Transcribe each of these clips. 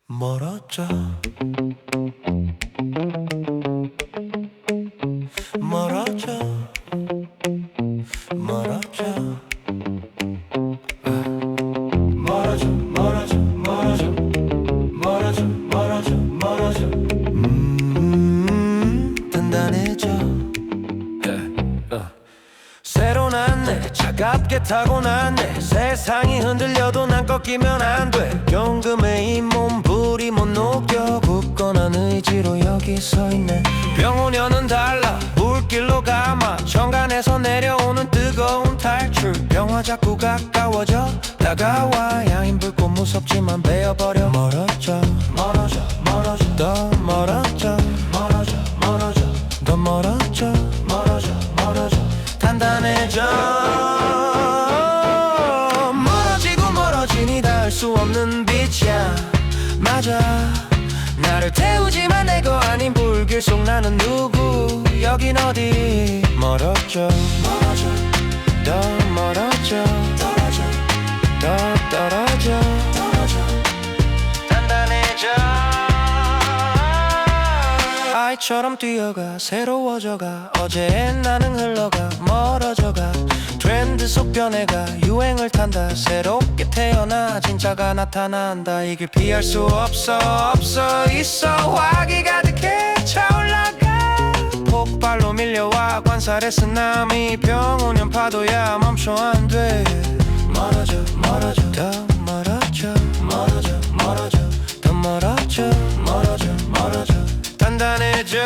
멀었죠 멀었죠 멀었죠 멀어져 멀어져 멀어져 멀어져 멀어져 멀어져 단단해져 새로 났네 차갑게 타고났네 세상이 흔들려도 난 꺾이면 안돼 경금의 이 몸부림 못 녹여 굳건한 의지로 여기 서있네 병원녀는 달라 물길로 감아 정간에서 내려오는 뜨거운 탈출 병화 자꾸 가까워져 다가와 양인 불꽃 무섭지만 베어버려 멀어져 멀어져 멀어져 더 멀어져 멀어져 멀어져 더 멀어져 멀어져 멀어져 단단해져 멀어지고 멀어지니 닿을 수 없는 빛이야 맞아 나를 태우지만 내거 아닌 불길 속 나는 누구 여긴 어디 멀어져 멀어져 더 멀어져 떨어져 더 떨어져 떨어져 단단해져 아이처럼 뛰어가 새로워져가 어제의 나는 흘러가 멀어져가 트렌드 속 변해가 유행을 탄다 새롭게 태어나 진짜가 나타난다 이 길 피할 수 없어 있어 화기 가득해 차올라가 폭발로 밀려와 관살의 쓰나미 병오년 파도야 멈춰 안돼 멀어져 멀어져 더 멀어져 멀어져 멀어져 더 멀어져 멀어져 멀어져 단단해져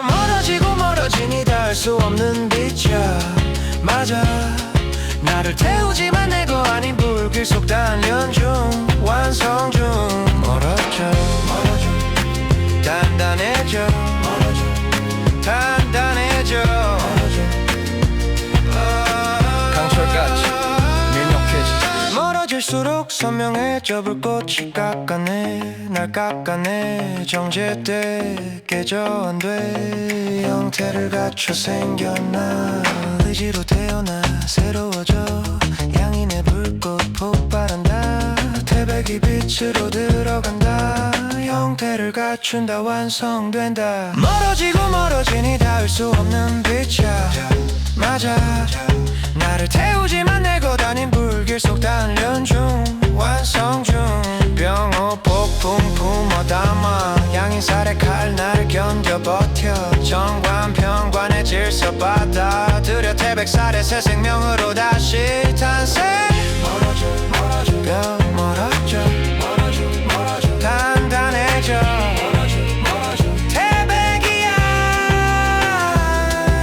멀어지고 멀어지니 닿을 수 없는 빛이야 맞아 나를 태우지만 내거 아닌 불길 속 단련 중 완성 중 멀어져 멀어져 단단해져 멀어져 단단해져 강철같이 밀력해지지 멀어질수록 선명해져 불꽃이 깎아내 날 깎아내 정제돼 깨져 안돼 형태를 갖춰 생겨나 의지로 태어나 새로워져 양인의 불꽃 폭발한다 태백이 빛으로 들어간다 형태를 갖춘다 완성된다 멀어지고 멀어지니 닿을 수 없는 빛이야 맞아 나를 태우지만 내거 다닌 불길 속 단련 중 완성 중 병호 폭풍 품어담아 양인살의 칼 날 견뎌 버텨 정관 평관의 질서 받아들여 태백살의 새 생명으로 다시 탄생 멀어져 멀어져 병 멀어져 멀어져 멀어져 단단해져 멀어져 멀어져 태백이야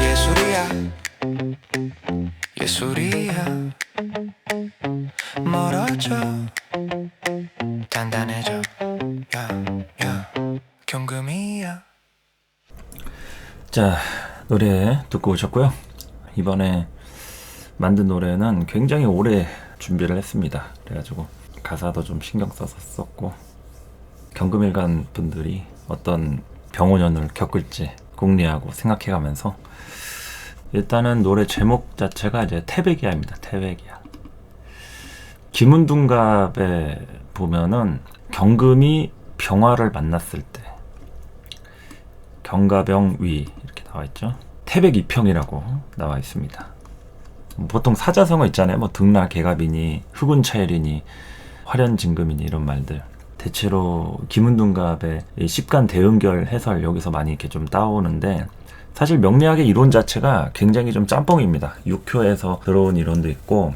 예술이야 예술이야 멀어져 단단해져 야 경금이야. 자, 노래 듣고 오셨고요. 이번에 만든 노래는 굉장히 오래 준비를 했습니다. 그래가지고 가사도 좀 신경 써서 썼고 경금일간 분들이 어떤 병오년을 겪을지 궁리하고 생각해가면서 일단은 노래 제목 자체가 이제 태백이야입니다. 태백이야. 김은둥갑에 보면은 경금이 병화를 만났을 때 경가병위 이렇게 나와 있죠. 태백이평이라고 나와 있습니다. 보통 사자성어 있잖아요. 뭐 등라 개갑이니 흑운차일이니 화련진금이니 이런 말들. 대체로 김은둥갑의 십간 대응결 해설 여기서 많이 이렇게 좀 따오는데 사실 명리학의 이론 자체가 굉장히 좀 짬뽕입니다. 육효에서 들어온 이론도 있고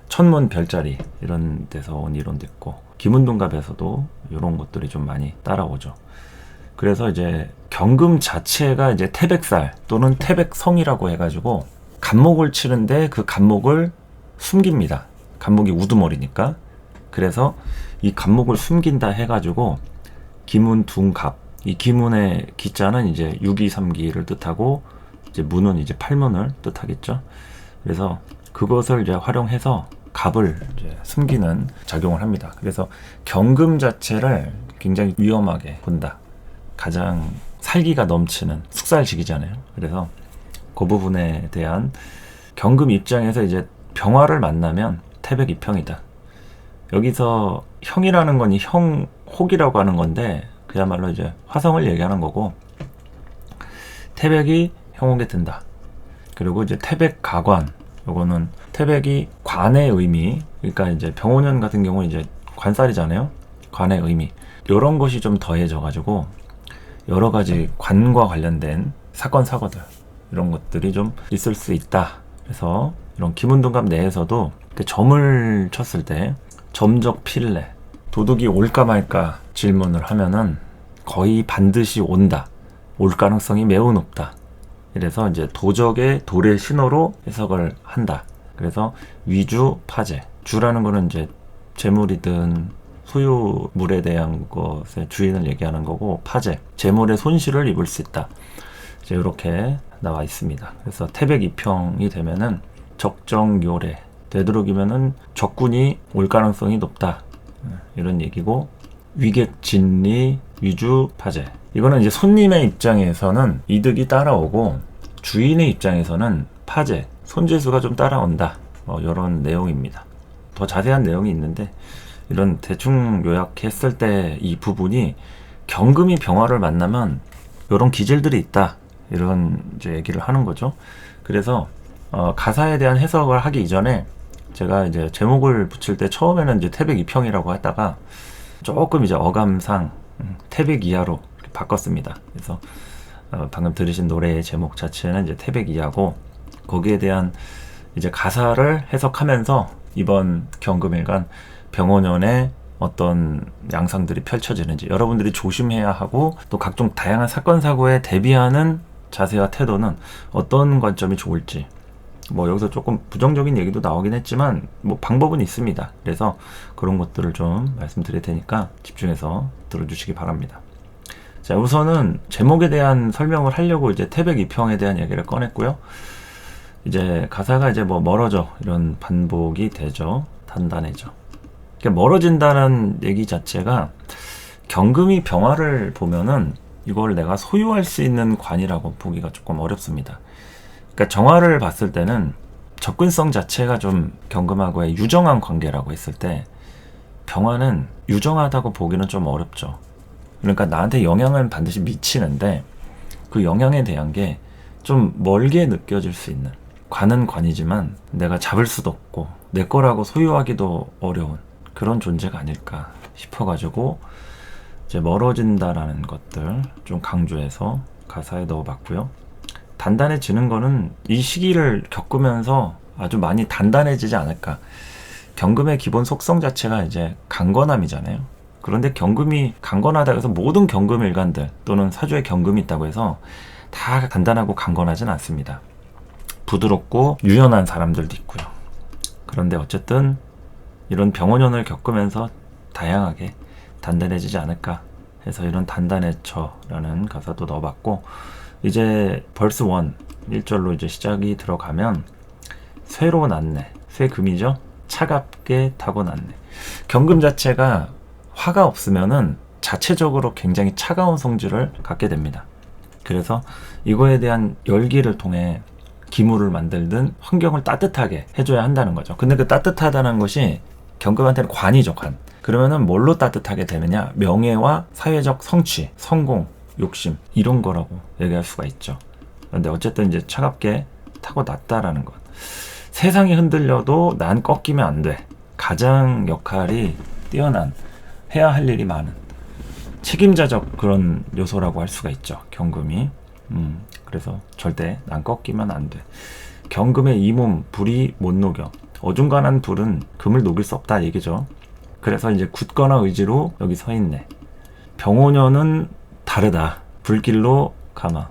천문 별자리 이런 데서 온 이론도 있고 김은둥갑에서도 이런 것들이 좀 많이 따라오죠. 그래서 이제 경금 자체가 이제 태백살 또는 태백성이라고 해가지고 간목을 치는데 그 간목을 숨깁니다. 간목이 우두머리니까. 그래서 이 간목을 숨긴다 해가지고 기문둥갑. 이 기문의 기자는 이제 623기를 뜻하고 이제 문은 이제 팔문을 뜻하겠죠. 그래서 그것을 이제 활용해서 갑을 이제 숨기는 작용을 합니다. 그래서 경금 자체를 굉장히 위험하게 본다. 가장 살기가 넘치는 숙살직이잖아요. 그래서 그 부분에 대한 경금 입장에서 이제 병화를 만나면 태백이평이다. 여기서 형이라는 건 이 형혹이라고 하는 건데 그야말로 이제 화성을 얘기하는 거고, 태백이 형옥에 든다. 그리고 이제 태백가관, 요거는 태백이 관의 의미, 그러니까 이제 병호년 같은 경우 이제 관살이잖아요. 관의 의미, 요런 것이 좀 더해져 가지고 여러 가지 관과 관련된 사건 사고들, 이런 것들이 좀 있을 수 있다. 그래서 이런 기문동갑 내에서도 점을 쳤을 때 점적 필래, 도둑이 올까 말까 질문을 하면은 거의 반드시 온다, 올 가능성이 매우 높다. 그래서 이제 도적의 돌의 신호로 해석을 한다. 그래서 위주 파재, 주라는 거는 이제 재물이든 소유물에 대한 것의 주인을 얘기하는 거고, 파재, 재물의 손실을 입을 수 있다. 이제 이렇게 나와 있습니다. 그래서 태백 이평이 되면은 적정요래, 되도록이면은 적군이 올 가능성이 높다, 이런 얘기고, 위객진리, 위주 파재, 이거는 이제 손님의 입장에서는 이득이 따라오고 주인의 입장에서는 파재, 손재수가 좀 따라온다, 이런 내용입니다. 더 자세한 내용이 있는데 이런 대충 요약했을 때 이 부분이 경금이 병화를 만나면 이런 기질들이 있다, 이런 이제 얘기를 하는 거죠. 그래서 가사에 대한 해석을 하기 이전에 제가 이제 제목을 붙일 때 처음에는 이제 태백 이평이라고 했다가 조금 이제 어감상 태백 이하로 바꿨습니다. 그래서 방금 들으신 노래의 제목 자체는 이제 태백 이하고, 거기에 대한 이제 가사를 해석하면서 이번 경금일간 병원연의 어떤 양상들이 펼쳐지는지, 여러분들이 조심해야 하고 또 각종 다양한 사건 사고에 대비하는 자세와 태도는 어떤 관점이 좋을지, 뭐 여기서 조금 부정적인 얘기도 나오긴 했지만 뭐 방법은 있습니다. 그래서 그런 것들을 좀 말씀드릴 테니까 집중해서 들어주시기 바랍니다. 자, 우선은 제목에 대한 설명을 하려고 이제 태백 이평에 대한 얘기를 꺼냈고요. 이제 가사가 이제 뭐 멀어져, 이런 반복이 되죠. 단단해져. 그러니까 멀어진다는 얘기 자체가 경금이 병화를 보면은 이걸 내가 소유할 수 있는 관이라고 보기가 조금 어렵습니다. 그러니까 정화를 봤을 때는 접근성 자체가 좀 경금하고의 유정한 관계라고 했을 때 병화는 유정하다고 보기는 좀 어렵죠. 그러니까 나한테 영향은 반드시 미치는데 그 영향에 대한 게 좀 멀게 느껴질 수 있는, 관은 관이지만 내가 잡을 수도 없고 내 거라고 소유하기도 어려운 그런 존재가 아닐까 싶어가지고 이제 멀어진다라는 것들 좀 강조해서 가사에 넣어봤고요. 단단해지는 거는 이 시기를 겪으면서 아주 많이 단단해지지 않을까. 경금의 기본 속성 자체가 이제 강건함이잖아요. 그런데 경금이 강건하다고 해서 모든 경금 일간들 또는 사주에 경금이 있다고 해서 다 단단하고 강건하진 않습니다. 부드럽고 유연한 사람들도 있고요. 그런데 어쨌든 이런 병원연을 겪으면서 다양하게 단단해지지 않을까 해서 이런 단단해져라는 가사도 넣어봤고, 이제 벌스 1 1절로 이제 시작이 들어가면 쇠로 났네, 쇠금이죠. 차갑게 타고 났네. 경금 자체가 화가 없으면은 자체적으로 굉장히 차가운 성질을 갖게 됩니다. 그래서 이거에 대한 열기를 통해 기물을 만들든 환경을 따뜻하게 해줘야 한다는 거죠. 근데 그 따뜻하다는 것이 경금한테는 관이죠, 관. 그러면은 뭘로 따뜻하게 되느냐? 명예와 사회적 성취, 성공, 욕심, 이런 거라고 얘기할 수가 있죠. 그런데 어쨌든 이제 차갑게 타고 났다라는 것. 세상이 흔들려도 난 꺾이면 안 돼. 가장 역할이 뛰어난, 해야 할 일이 많은 책임자적 그런 요소라고 할 수가 있죠, 경금이. 그래서 절대 난 꺾이면 안 돼. 경금의 이 몸 불이 못 녹여. 어중간한 불은 금을 녹일 수 없다 얘기죠. 그래서 이제 굳거나 의지로 여기 서 있네. 병호년은 다르다. 불길로 가마.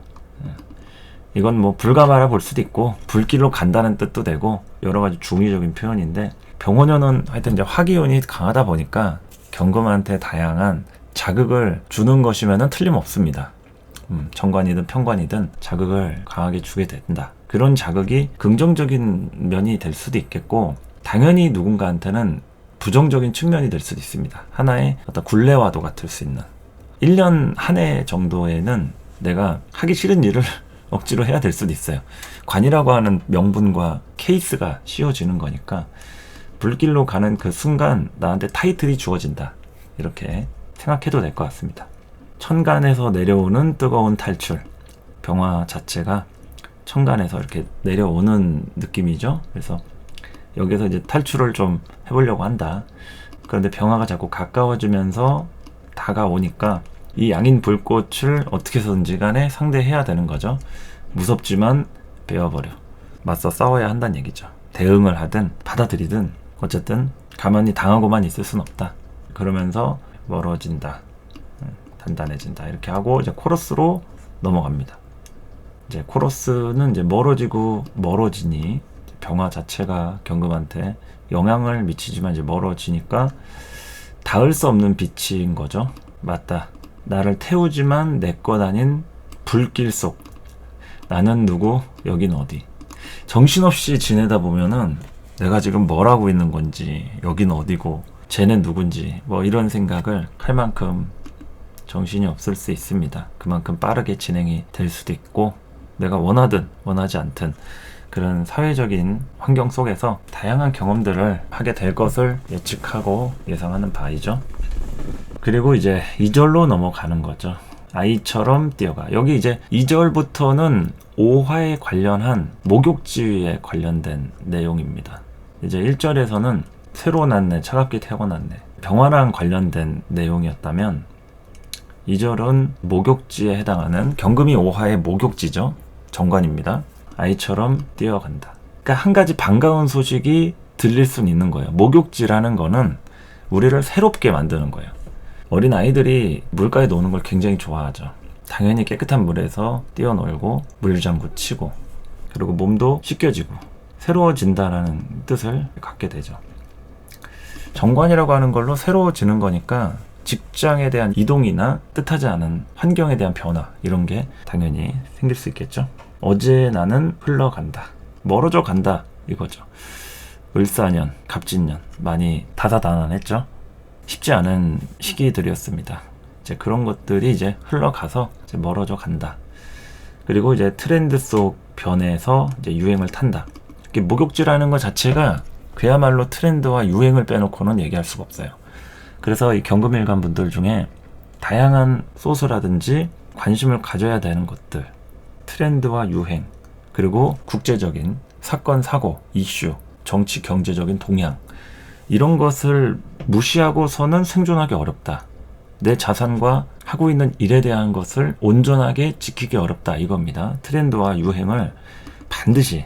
이건 뭐 불가마라 볼 수도 있고 불길로 간다는 뜻도 되고 여러 가지 중의적인 표현인데, 병호년은 하여튼 이제 화기운이 강하다 보니까 경금한테 다양한 자극을 주는 것이면은 틀림없습니다. 정관이든 편관이든 자극을 강하게 주게 된다. 그런 자극이 긍정적인 면이 될 수도 있겠고, 당연히 누군가한테는 부정적인 측면이 될 수도 있습니다. 하나의 어떤 굴레와도 같을 수 있는, 1년 한 해 정도에는 내가 하기 싫은 일을 억지로 해야 될 수도 있어요. 관이라고 하는 명분과 케이스가 씌워지는 거니까 불길로 가는 그 순간 나한테 타이틀이 주어진다. 이렇게 생각해도 될 것 같습니다. 천간에서 내려오는 뜨거운 탈출. 병화 자체가 천간에서 이렇게 내려오는 느낌이죠. 그래서 여기서 이제 탈출을 좀 해보려고 한다. 그런데 병화가 자꾸 가까워지면서 다가오니까 이 양인 불꽃을 어떻게 해서든지 간에 상대해야 되는 거죠. 무섭지만 베어버려. 맞서 싸워야 한다는 얘기죠. 대응을 하든 받아들이든 어쨌든 가만히 당하고만 있을 순 없다. 그러면서 멀어진다. 단단해진다. 이렇게 하고 이제 코러스로 넘어갑니다. 이제 코러스는 이제 멀어지고 멀어지니 병화 자체가 경금한테 영향을 미치지만 이제 멀어지니까 닿을 수 없는 빛인 거죠. 맞다. 나를 태우지만 내 것 아닌 불길 속. 나는 누구? 여긴 어디? 정신없이 지내다 보면은 내가 지금 뭘 하고 있는 건지, 여긴 어디고, 쟤는 누군지, 뭐 이런 생각을 할 만큼 정신이 없을 수 있습니다. 그만큼 빠르게 진행이 될 수도 있고, 내가 원하든 원하지 않든 그런 사회적인 환경 속에서 다양한 경험들을 하게 될 것을 예측하고 예상하는 바이죠. 그리고 이제 2절로 넘어가는 거죠. 아이처럼 뛰어가. 여기 이제 2절부터는 오화에 관련한 목욕지에 관련된 내용입니다. 이제 1절에서는 새로 났네, 차갑게 태어났네, 병화랑 관련된 내용이었다면 2절은 목욕지에 해당하는 경금이 오화의 목욕지죠. 정관입니다. 아이처럼 뛰어간다. 그러니까 한 가지 반가운 소식이 들릴 수는 있는 거예요. 목욕지라는 거는 우리를 새롭게 만드는 거예요. 어린 아이들이 물가에 노는 걸 굉장히 좋아하죠. 당연히 깨끗한 물에서 뛰어놀고 물장구 치고 그리고 몸도 씻겨지고 새로워진다라는 뜻을 갖게 되죠. 정관이라고 하는 걸로 새로워지는 거니까 직장에 대한 이동이나 뜻하지 않은 환경에 대한 변화 이런 게 당연히 생길 수 있겠죠. 어제 나는 흘러간다. 멀어져 간다 이거죠. 을사년, 갑진년 많이 다사다난했죠. 쉽지 않은 시기들이었습니다. 이제 그런 것들이 이제 흘러가서 이제 멀어져 간다. 그리고 이제 트렌드 속 변해서 이제 유행을 탄다. 이렇게 목욕지라는 것 자체가 그야말로 트렌드와 유행을 빼놓고는 얘기할 수가 없어요. 그래서 이 경금일간 분들 중에 다양한 소스라든지 관심을 가져야 되는 것들, 트렌드와 유행, 그리고 국제적인 사건, 사고, 이슈, 정치, 경제적인 동향 이런 것을 무시하고서는 생존하기 어렵다. 내 자산과 하고 있는 일에 대한 것을 온전하게 지키기 어렵다 이겁니다. 트렌드와 유행을 반드시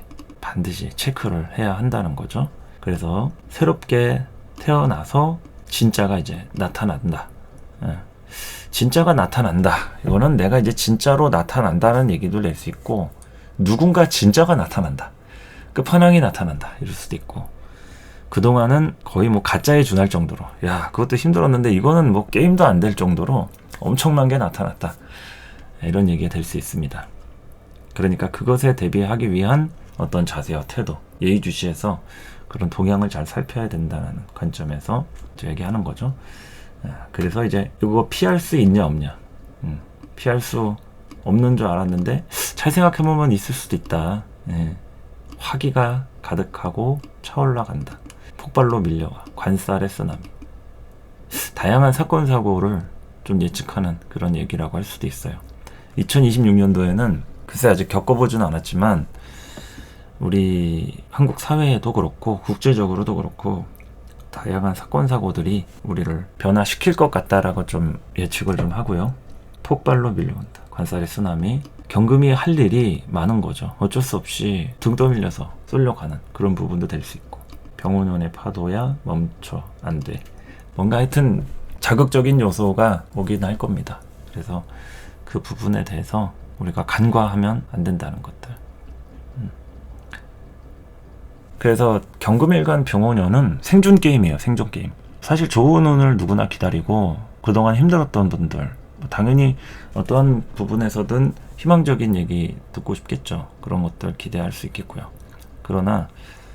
체크를 해야 한다는 거죠. 그래서 새롭게 태어나서 진짜가 이제 나타난다. 진짜가 나타난다. 이거는 내가 이제 진짜로 나타난다는 얘기도 낼 수 있고 누군가 진짜가 나타난다. 끝판왕이 나타난다. 이럴 수도 있고 그동안은 거의 뭐 가짜에 준할 정도로 야 그것도 힘들었는데 이거는 뭐 게임도 안 될 정도로 엄청난 게 나타났다. 이런 얘기가 될 수 있습니다. 그러니까 그것에 대비하기 위한 어떤 자세와 태도, 예의주시해서 그런 동향을 잘 살펴야 된다는 관점에서 이제 얘기하는 거죠. 그래서 이제 이거 피할 수 있냐 없냐 피할 수 없는 줄 알았는데 잘 생각해보면 있을 수도 있다. 화기가 가득하고 차올라간다. 폭발로 밀려와 관살의 쓰나미. 다양한 사건 사고를 좀 예측하는 그런 얘기라고 할 수도 있어요. 2026년도에는 글쎄 아직 겪어보지는 않았지만 우리 한국 사회에도 그렇고 국제적으로도 그렇고 다양한 사건 사고들이 우리를 변화시킬 것 같다라고 좀 예측을 좀 하고요. 폭발로 밀려온다. 관살의 쓰나미. 경금이 할 일이 많은 거죠. 어쩔 수 없이 등 떠밀려서 쏠려가는 그런 부분도 될 수 있고 병원원의 파도야 멈춰 안 돼. 뭔가 하여튼 자극적인 요소가 오긴 할 겁니다. 그래서 그 부분에 대해서 우리가 간과하면 안 된다는 것들. 그래서 경금일간 병원연은 생존 게임이에요. 생존 게임. 사실 좋은 운을 누구나 기다리고 그동안 힘들었던 분들 당연히 어떠한 부분에서든 희망적인 얘기 듣고 싶겠죠. 그런 것들 기대할 수 있겠고요. 그러나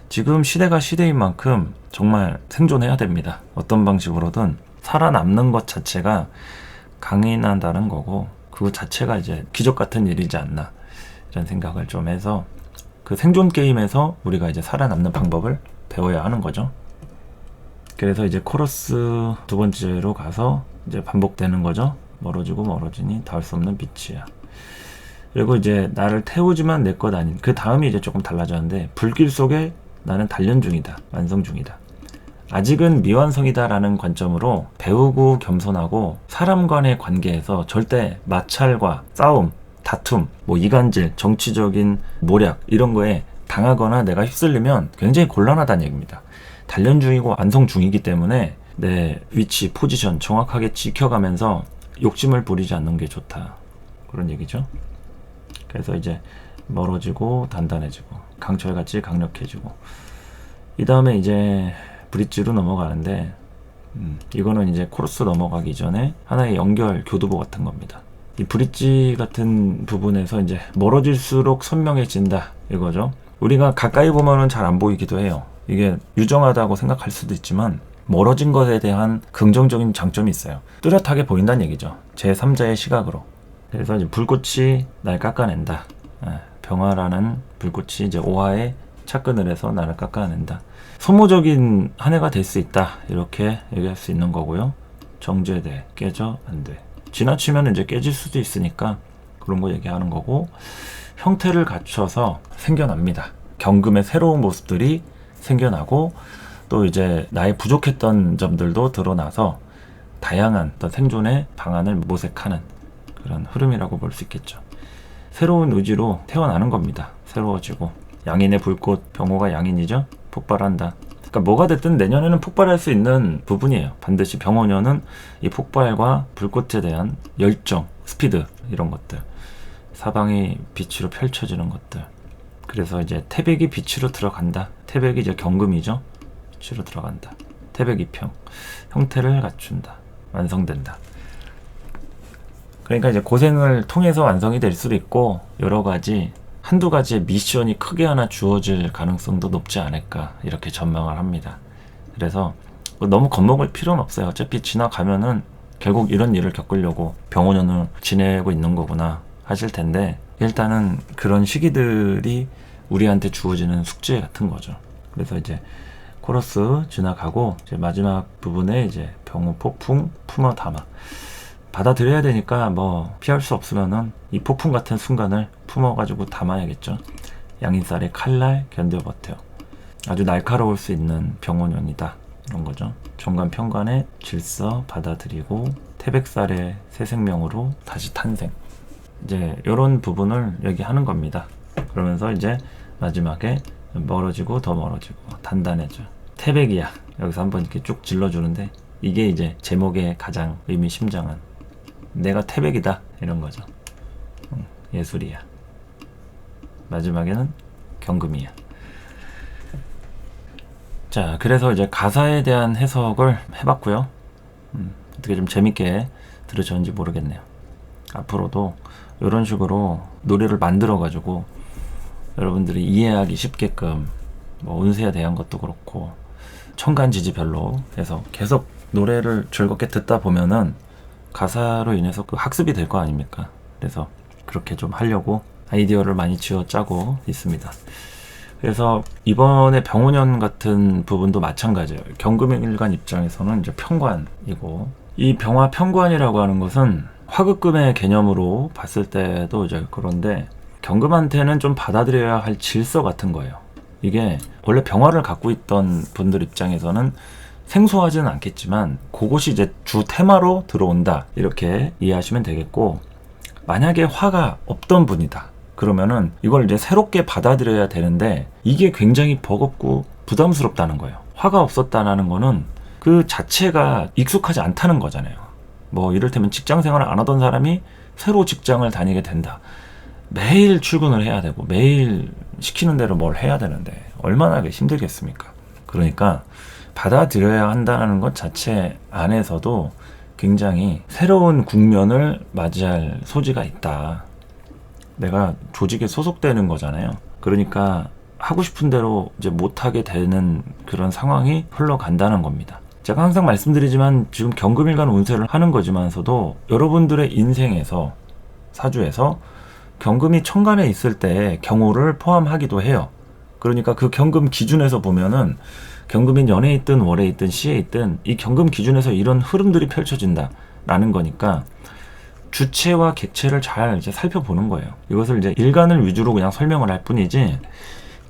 지금 시대가 시대인 만큼 정말 생존해야 됩니다. 어떤 방식으로든 살아남는 것 자체가 강인하다는 거고 그 자체가 이제 기적 같은 일이지 않나 이런 생각을 좀 해서 그 생존 게임에서 우리가 이제 살아남는 방법을 배워야 하는 거죠. 그래서 이제 코러스 두 번째로 가서 이제 반복되는 거죠. 멀어지고 멀어지니 닿을 수 없는 빛이야. 그리고 이제 나를 태우지만 내 것 아닌, 그 다음이 이제 조금 달라졌는데, 불길 속에 나는 단련 중이다, 완성 중이다. 아직은 미완성이다 라는 관점으로 배우고 겸손하고 사람 간의 관계에서 절대 마찰과 싸움, 다툼, 뭐 이간질, 정치적인 모략 이런 거에 당하거나 내가 휩쓸리면 굉장히 곤란하다는 얘기입니다. 단련 중이고 완성 중이기 때문에 내 위치, 포지션 정확하게 지켜가면서 욕심을 부리지 않는 게 좋다, 그런 얘기죠. 그래서 이제 멀어지고 단단해지고 강철같이 강력해지고, 이 다음에 이제 브릿지로 넘어가는데, 이거는 이제 코러스 넘어가기 전에 하나의 연결 교두보 같은 겁니다. 이 브릿지 같은 부분에서 이제 멀어질수록 선명해진다 이거죠. 우리가 가까이 보면은 잘 안 보이기도 해요. 이게 유정하다고 생각할 수도 있지만 멀어진 것에 대한 긍정적인 장점이 있어요. 뚜렷하게 보인다는 얘기죠. 제3자의 시각으로. 그래서 이제 불꽃이 날 깎아낸다. 병화라는 불꽃이 이제 오화에 착근을 해서 나를 깎아낸다. 소모적인 한 해가 될 수 있다, 이렇게 얘기할 수 있는 거고요. 정제돼, 깨져, 안 돼. 지나치면 이제 깨질 수도 있으니까 그런 거 얘기하는 거고, 형태를 갖춰서 생겨납니다. 경금의 새로운 모습들이 생겨나고, 또 이제 나의 부족했던 점들도 드러나서 다양한 어떤 생존의 방안을 모색하는 그런 흐름이라고 볼 수 있겠죠. 새로운 의지로 태어나는 겁니다. 새로워지고. 양인의 불꽃, 병호가 양인이죠. 폭발한다. 그러니까 뭐가 됐든 내년에는 폭발할 수 있는 부분이에요. 반드시 병호년은 이 폭발과 불꽃에 대한 열정, 스피드, 이런 것들, 사방이 빛으로 펼쳐지는 것들. 그래서 이제 태백이 빛으로 들어간다. 태백이 이제 경금이죠. 빛으로 들어간다. 태백 이평, 형태를 갖춘다, 완성된다. 그러니까 이제 고생을 통해서 완성이 될 수도 있고, 여러 가지 한두 가지의 미션이 크게 하나 주어질 가능성도 높지 않을까, 이렇게 전망을 합니다. 그래서 너무 겁먹을 필요는 없어요. 어차피 지나가면은 결국 이런 일을 겪으려고 병원을 지내고 있는 거구나 하실 텐데, 일단은 그런 시기들이 우리한테 주어지는 숙제 같은 거죠. 그래서 이제 코러스 지나가고 이제 마지막 부분에 이제 병호, 폭풍, 품어, 담아 받아들여야 되니까 뭐 피할 수 없으면은 이 폭풍 같은 순간을 품어가지고 담아야겠죠. 양인살의 칼날 견뎌 버텨. 아주 날카로울 수 있는 병원연이다, 이런 거죠. 정관 평관의 질서 받아들이고 태백살의 새 생명으로 다시 탄생. 이제 이런 부분을 얘기하는 겁니다. 그러면서 이제 마지막에 멀어지고 더 멀어지고 단단해져. 태백이야. 여기서 한번 이렇게 쭉 질러주는데, 이게 이제 제목의 가장 의미심장한, 내가 태백이다, 이런 거죠. 예술이야. 마지막에는 경금이야. 자, 그래서 이제 가사에 대한 해석을 해봤고요. 어떻게 좀 재밌게 들으셨는지 모르겠네요. 앞으로도 이런 식으로 노래를 만들어가지고 여러분들이 이해하기 쉽게끔, 뭐 운세에 대한 것도 그렇고 천간지지별로 해서 계속 노래를 즐겁게 듣다 보면은 가사로 인해서 그 학습이 될 거 아닙니까? 그래서 그렇게 좀 하려고 아이디어를 많이 쥐어 짜고 있습니다. 그래서 이번에 병호년 같은 부분도 마찬가지예요. 경금일간 입장에서는 이제 평관이고, 이 병화 평관이라고 하는 것은 화극금의 개념으로 봤을 때도 이제 그런데, 경금한테는 좀 받아들여야 할 질서 같은 거예요. 이게 원래 병화를 갖고 있던 분들 입장에서는 생소하지는 않겠지만 그것이 이제 주 테마로 들어온다, 이렇게 이해하시면 되겠고, 만약에 화가 없던 분이다 그러면은 이걸 이제 새롭게 받아들여야 되는데, 이게 굉장히 버겁고 부담스럽다는 거예요. 화가 없었다는 거는 그 자체가 익숙하지 않다는 거잖아요. 뭐 이를테면 직장 생활을 안 하던 사람이 새로 직장을 다니게 된다. 매일 출근을 해야 되고 매일 시키는 대로 뭘 해야 되는데 얼마나 힘들겠습니까? 그러니까 받아들여야 한다는 것 자체 안에서도 굉장히 새로운 국면을 맞이할 소지가 있다. 내가 조직에 소속되는 거잖아요. 그러니까 하고 싶은 대로 이제 못하게 되는 그런 상황이 흘러간다는 겁니다. 제가 항상 말씀드리지만 지금 경금일간 운세를 하는 거지만서도 여러분들의 인생에서, 사주에서 경금이 천간에 있을 때 경호를 포함하기도 해요. 그러니까 그 경금 기준에서 보면은 경금인 연에 있든 월에 있든 시에 있든 이 경금 기준에서 이런 흐름들이 펼쳐진다라는 거니까 주체와 객체를 잘 이제 살펴보는 거예요. 이것을 이제 일간을 위주로 그냥 설명을 할 뿐이지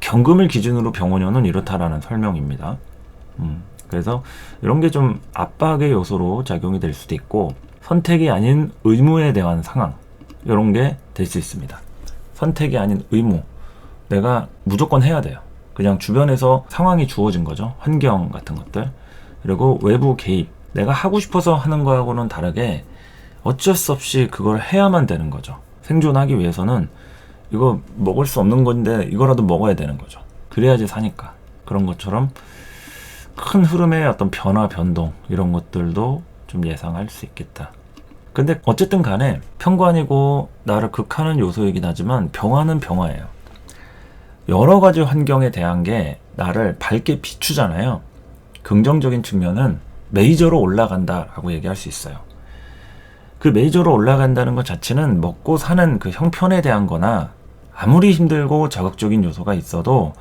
경금을 기준으로 병원연은 이렇다라는 설명입니다. 그래서 이런 게 좀 압박의 요소로 작용이 될 수도 있고 선택이 아닌 의무에 대한 상황 이런 게 될 수 있습니다. 선택이 아닌 의무, 내가 무조건 해야 돼요. 그냥 주변에서 상황이 주어진 거죠. 환경 같은 것들. 그리고 외부 개입, 내가 하고 싶어서 하는 거하고는 다르게 어쩔 수 없이 그걸 해야만 되는 거죠. 생존하기 위해서는 이거 먹을 수 없는 건데 이거라도 먹어야 되는 거죠. 그래야지 사니까. 그런 것처럼 큰 흐름의 어떤 변화, 변동 이런 것들도 좀 예상할 수 있겠다. 근데 어쨌든 간에 편관이고 나를 극하는 요소이긴 하지만 병화는 병화예요. 여러 가지 환경에 대한 게 나를 밝게 비추잖아요. 긍정적인 측면은 메이저로 올라간다라고 얘기할 수 있어요. 그 메이저로 올라간다는 것 자체는 먹고 사는 그 형편에 대한 거나 아무리 힘들고 자극적인 요소가 있어도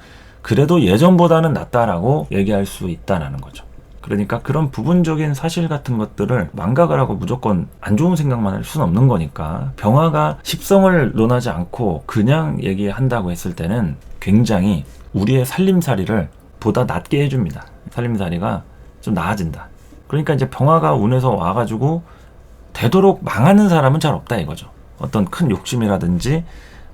그래도 예전보다는 낫다라고 얘기할 수 있다는 거죠. 그러니까 그런 부분적인 사실 같은 것들을 망각을 하고 무조건 안 좋은 생각만 할 수는 없는 거니까 병화가 십성을 논하지 않고 그냥 얘기한다고 했을 때는 굉장히 우리의 살림살이를 보다 낫게 해줍니다. 살림살이가 좀 나아진다. 그러니까 이제 병화가 운에서 와가지고 되도록 망하는 사람은 잘 없다 이거죠. 어떤 큰 욕심이라든지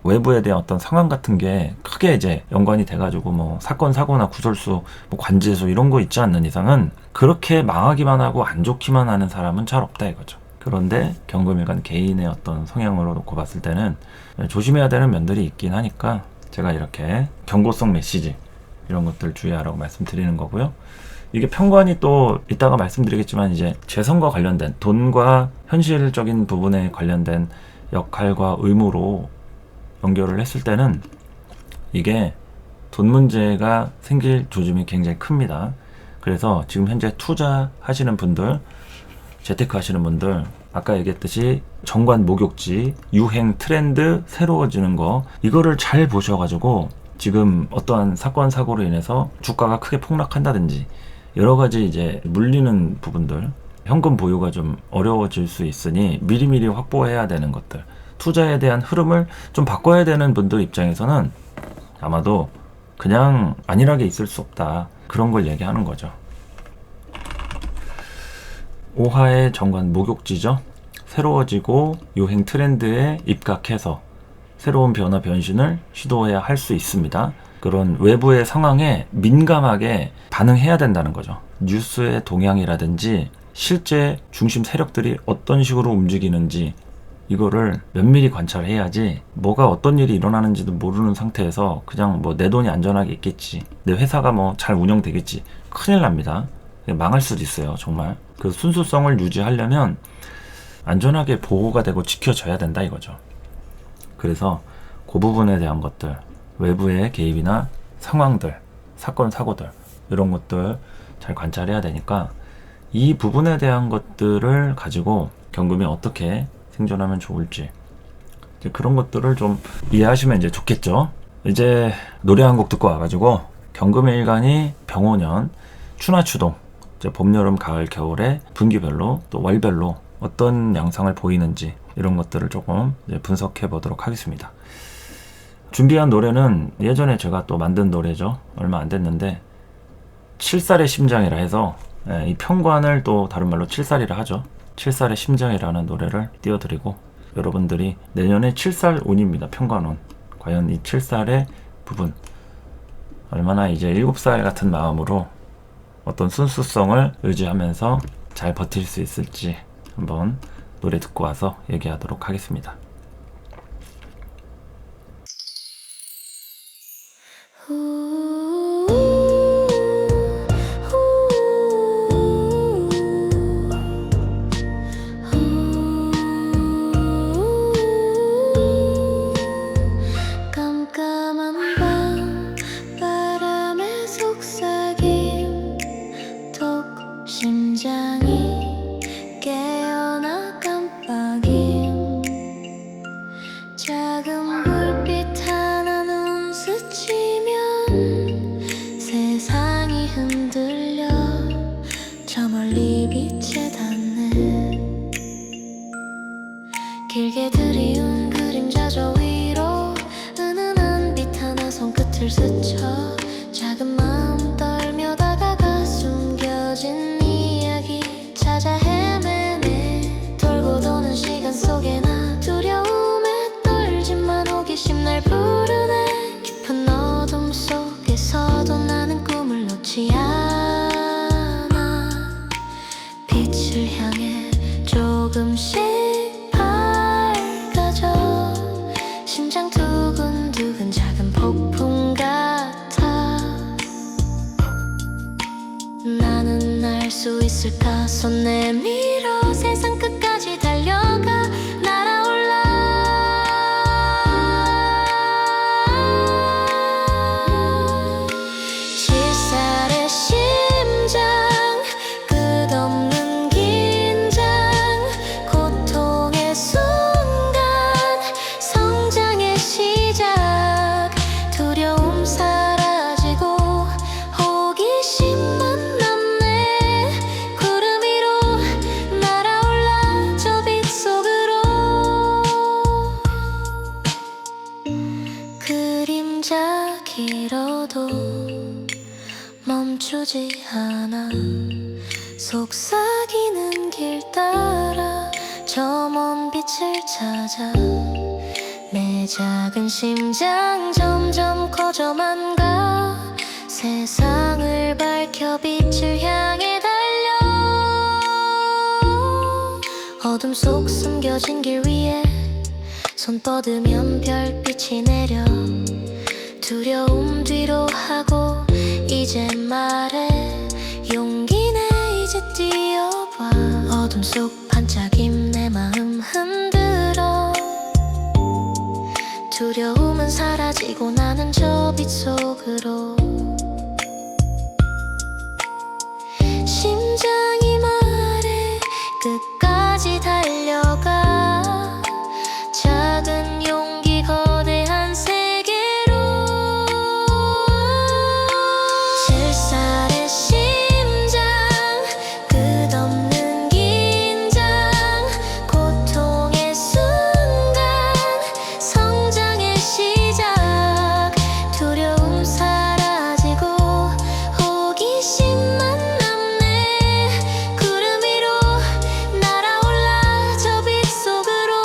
외부에 대한 어떤 상황 같은 게 크게 이제 연관이 돼가지고 뭐 사건 사고나 구설수 뭐 관제수 이런 거 있지 않는 이상은 그렇게 망하기만 하고 안 좋기만 하는 사람은 잘 없다 이거죠. 그런데 경금일간 개인의 어떤 성향으로 놓고 봤을 때는 조심해야 되는 면들이 있긴 하니까 제가 이렇게 경고성 메시지 이런 것들 주의하라고 말씀드리는 거고요. 이게 편관이 또 이따가 말씀드리겠지만 이제 재성과 관련된 돈과 현실적인 부분에 관련된 역할과 의무로 연결을 했을 때는 이게 돈 문제가 생길 조짐이 굉장히 큽니다. 그래서 지금 현재 투자하시는 분들, 재테크 하시는 분들, 아까 얘기했듯이 정관 목욕지, 유행 트렌드 새로워지는 거 이거를 잘 보셔가지고 지금 어떠한 사건 사고로 인해서 주가가 크게 폭락한다든지 여러 가지 이제 물리는 부분들, 현금 보유가 좀 어려워질 수 있으니 미리미리 확보해야 되는 것들, 투자에 대한 흐름을 좀 바꿔야 되는 분들 입장에서는 아마도 그냥 안일하게 있을 수 없다. 그런 걸 얘기하는 거죠. 5화의 정관 목욕지죠. 새로워지고 유행 트렌드에 입각해서 새로운 변화 변신을 시도해야 할 수 있습니다. 그런 외부의 상황에 민감하게 반응해야 된다는 거죠. 뉴스의 동향이라든지 실제 중심 세력들이 어떤 식으로 움직이는지 이거를 면밀히 관찰해야지 뭐가 어떤 일이 일어나는지도 모르는 상태에서 그냥 뭐 내 돈이 안전하게 있겠지, 내 회사가 뭐 잘 운영되겠지, 큰일 납니다. 망할 수도 있어요. 정말 그 순수성을 유지하려면 안전하게 보호가 되고 지켜져야 된다 이거죠. 그래서 그 부분에 대한 것들, 외부의 개입이나 상황들, 사건 사고들 이런 것들 잘 관찰해야 되니까 이 부분에 대한 것들을 가지고 경금이 어떻게 생존하면 좋을지 이제 그런 것들을 좀 이해하시면 이제 좋겠죠. 이제 노래 한 곡 듣고 와가지고 경금의 일간이 병오년 추나추동 이제 봄, 여름, 가을, 겨울에 분기별로 또 월별로 어떤 양상을 보이는지 이런 것들을 조금 이제 분석해 보도록 하겠습니다. 준비한 노래는 예전에 제가 또 만든 노래죠. 얼마 안 됐는데 7살의 심장이라 해서 이 편관을 또 다른 말로 7살이라 하죠. 7살의 심장이라는 노래를 띄워드리고 여러분들이 내년에 7살 운입니다. 편관운. 과연 이 7살의 부분 얼마나 이제 7살 같은 마음으로 어떤 순수성을 유지하면서 잘 버틸 수 있을지 한번 노래 듣고 와서 얘기하도록 하겠습니다. 깜깜한 밤 바람에 속삭임 톡 심장이 깨어나 깜빡임 빛을 향해 조금씩 밝아져. 심장 두근두근 작은 폭풍 같아. 나는 알 수 있을까? 손 내밀어 세상 끝까지 달려가 날아올라. 실살의 심장 끝없는 긴장 고통의 순간 성장의 시작 두려움 사라지고 호기심만 남네. 구름 위로 날아올라 저 빛 속으로. 그림자 길어도 멈추지 않아. 속삭이는 길 따라 저 먼 빛을 찾아. 내 작은 심장 점점 커져만 가. 세상을 밝혀 빛을 향해 달려. 어둠 속 숨겨진 길 위에 손 뻗으면 별빛이 내려. 두려움 뒤로 하고 이제 말해. 용기내 이제 뛰어봐. 어둠 속 반짝임 내 마음 흔들어. 두려움은 사라지고 나는 저 빛 속으로. 심장이 말해 끝까지 달려가. 작은 용기 거대한 세계로. 실살의 심장 끝없는 긴장 고통의 순간 성장의 시작 두려움 사라지고 호기심만 남네. 구름 위로 날아올라 저 빛 속으로.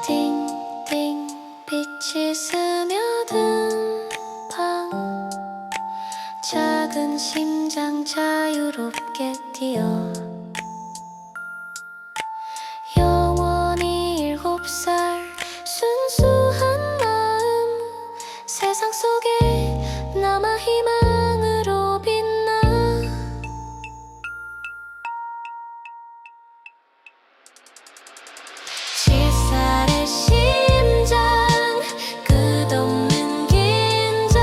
띵띵 빛이 스며든 방 작은 심장 자유롭게 뛰어. 영원히 7살 순수한 마음 세상 속에 남아 희망으로 빛나. 실살의 심장 끝없는 긴장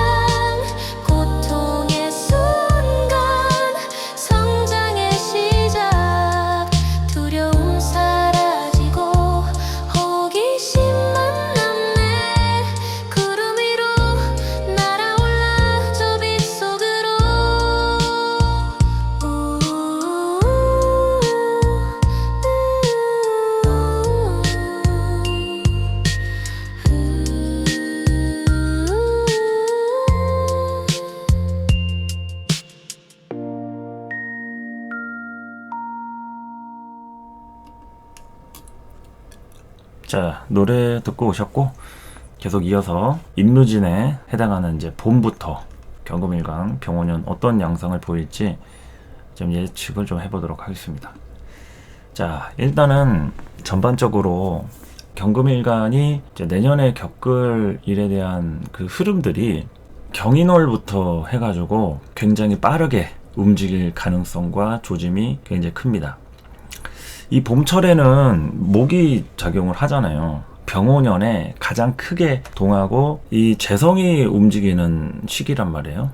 고통의 순간 성장의 시작 두려움 사라지고 호기심만 남네. 구름 위로 날아올라 저 빛 속으로. 자, 노래 듣고 오셨고 계속 이어서 임루진에 해당하는 이제 봄부터 경금일간 병원년 어떤 양상을 보일지 좀 예측을 좀 해보도록 하겠습니다. 자, 일단은 전반적으로 경금일간이 이제 내년에 겪을 일에 대한 그 흐름들이 경인월부터 해가지고 굉장히 빠르게 움직일 가능성과 조짐이 굉장히 큽니다. 이 봄철에는 목이 작용을 하잖아요. 병오년에 가장 크게 동하고 이 재성이 움직이는 시기란 말이에요.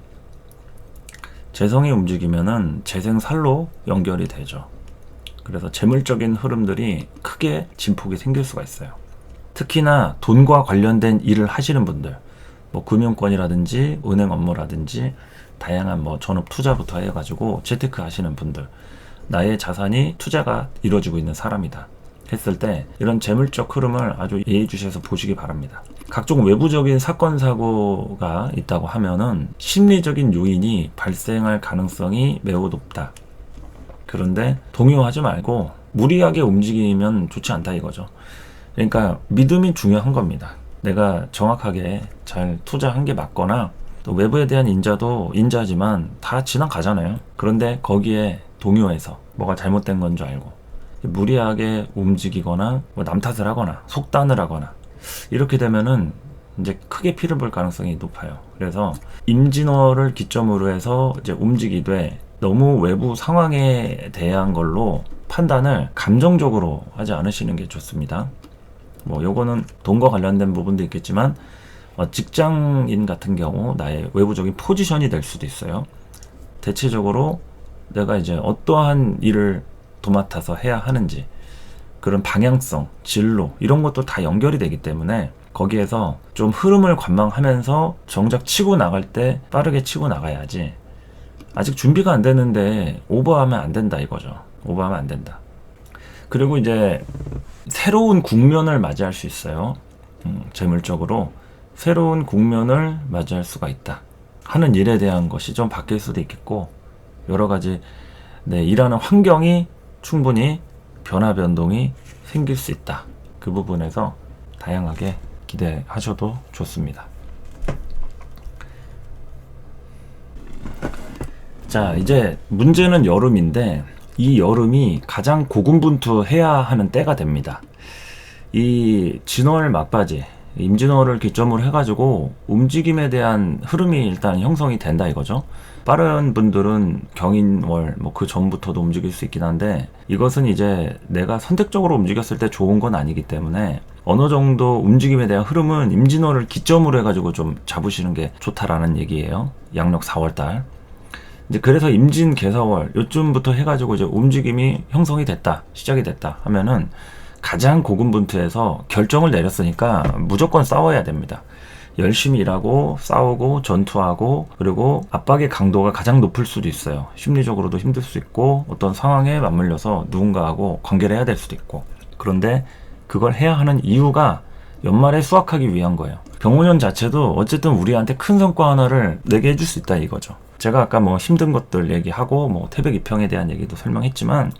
재성이 움직이면은 재생살로 연결이 되죠. 그래서 재물적인 흐름들이 크게 진폭이 생길 수가 있어요. 특히나 돈과 관련된 일을 하시는 분들, 뭐 금융권이라든지 은행 업무라든지 다양한 뭐 전업 투자부터 해가지고 재테크 하시는 분들, 나의 자산이 투자가 이루어지고 있는 사람이다 했을 때 이런 재물적 흐름을 아주 예의주시해서 보시기 바랍니다. 각종 외부적인 사건 사고가 있다고 하면은 심리적인 요인이 발생할 가능성이 매우 높다. 그런데 동요하지 말고 무리하게 움직이면 좋지 않다 이거죠. 그러니까 믿음이 중요한 겁니다. 내가 정확하게 잘 투자한 게 맞거나 또 외부에 대한 인자도 인자지만 다 지나가잖아요. 그런데 거기에 동요해서 뭐가 잘못된 건 줄 알고 무리하게 움직이거나 뭐 남 탓을 하거나 속단을 하거나 이렇게 되면은 이제 크게 피를 볼 가능성이 높아요. 그래서 임진월을 기점으로 해서 이제 움직이되 너무 외부 상황에 대한 걸로 판단을 감정적으로 하지 않으시는 게 좋습니다. 뭐 요거는 돈과 관련된 부분도 있겠지만 직장인 같은 경우 나의 외부적인 포지션이 될 수도 있어요. 대체적으로 내가 이제 어떠한 일을 도맡아서 해야 하는지 그런 방향성, 진로 이런 것도 다 연결이 되기 때문에 거기에서 좀 흐름을 관망하면서 정작 치고 나갈 때 빠르게 치고 나가야지. 아직 준비가 안 됐는데 오버하면 안 된다 이거죠. 오버하면 안 된다. 그리고 이제 새로운 국면을 맞이할 수 있어요. 재물적으로 새로운 국면을 맞이할 수가 있다. 하는 일에 대한 것이 좀 바뀔 수도 있겠고 여러 가지 일하는 환경이 충분히 변화 변동이 생길 수 있다. 그 부분에서 다양하게 기대하셔도 좋습니다. 자, 이제 문제는 여름인데 이 여름이 가장 고군분투해야 하는 때가 됩니다. 이 진월 막바지, 임진월을 기점으로 해가지고 움직임에 대한 흐름이 일단 형성이 된다 이거죠. 빠른 분들은 경인월 뭐 그 전부터도 움직일 수 있긴 한데 이것은 이제 내가 선택적으로 움직였을 때 좋은 건 아니기 때문에 어느 정도 움직임에 대한 흐름은 임진월을 기점으로 해가지고 좀 잡으시는 게 좋다라는 얘기예요. 양력 4월달. 이제 그래서 임진 개사월 요쯤부터 해가지고 이제 움직임이 형성이 됐다, 시작이 됐다 하면은 가장 고군분투해서 결정을 내렸으니까 무조건 싸워야 됩니다. 열심히 일하고 싸우고 전투하고 그리고 압박의 강도가 가장 높을 수도 있어요. 심리적으로도 힘들 수 있고 어떤 상황에 맞물려서 누군가하고 관계를 해야 될 수도 있고 그런데 그걸 해야 하는 이유가 연말에 수확하기 위한 거예요. 병원년 자체도 어쨌든 우리한테 큰 성과 하나를 내게 해줄 수 있다 이거죠. 제가 아까 뭐 힘든 것들 얘기하고 뭐 태백 이평에 대한 얘기도 설명했지만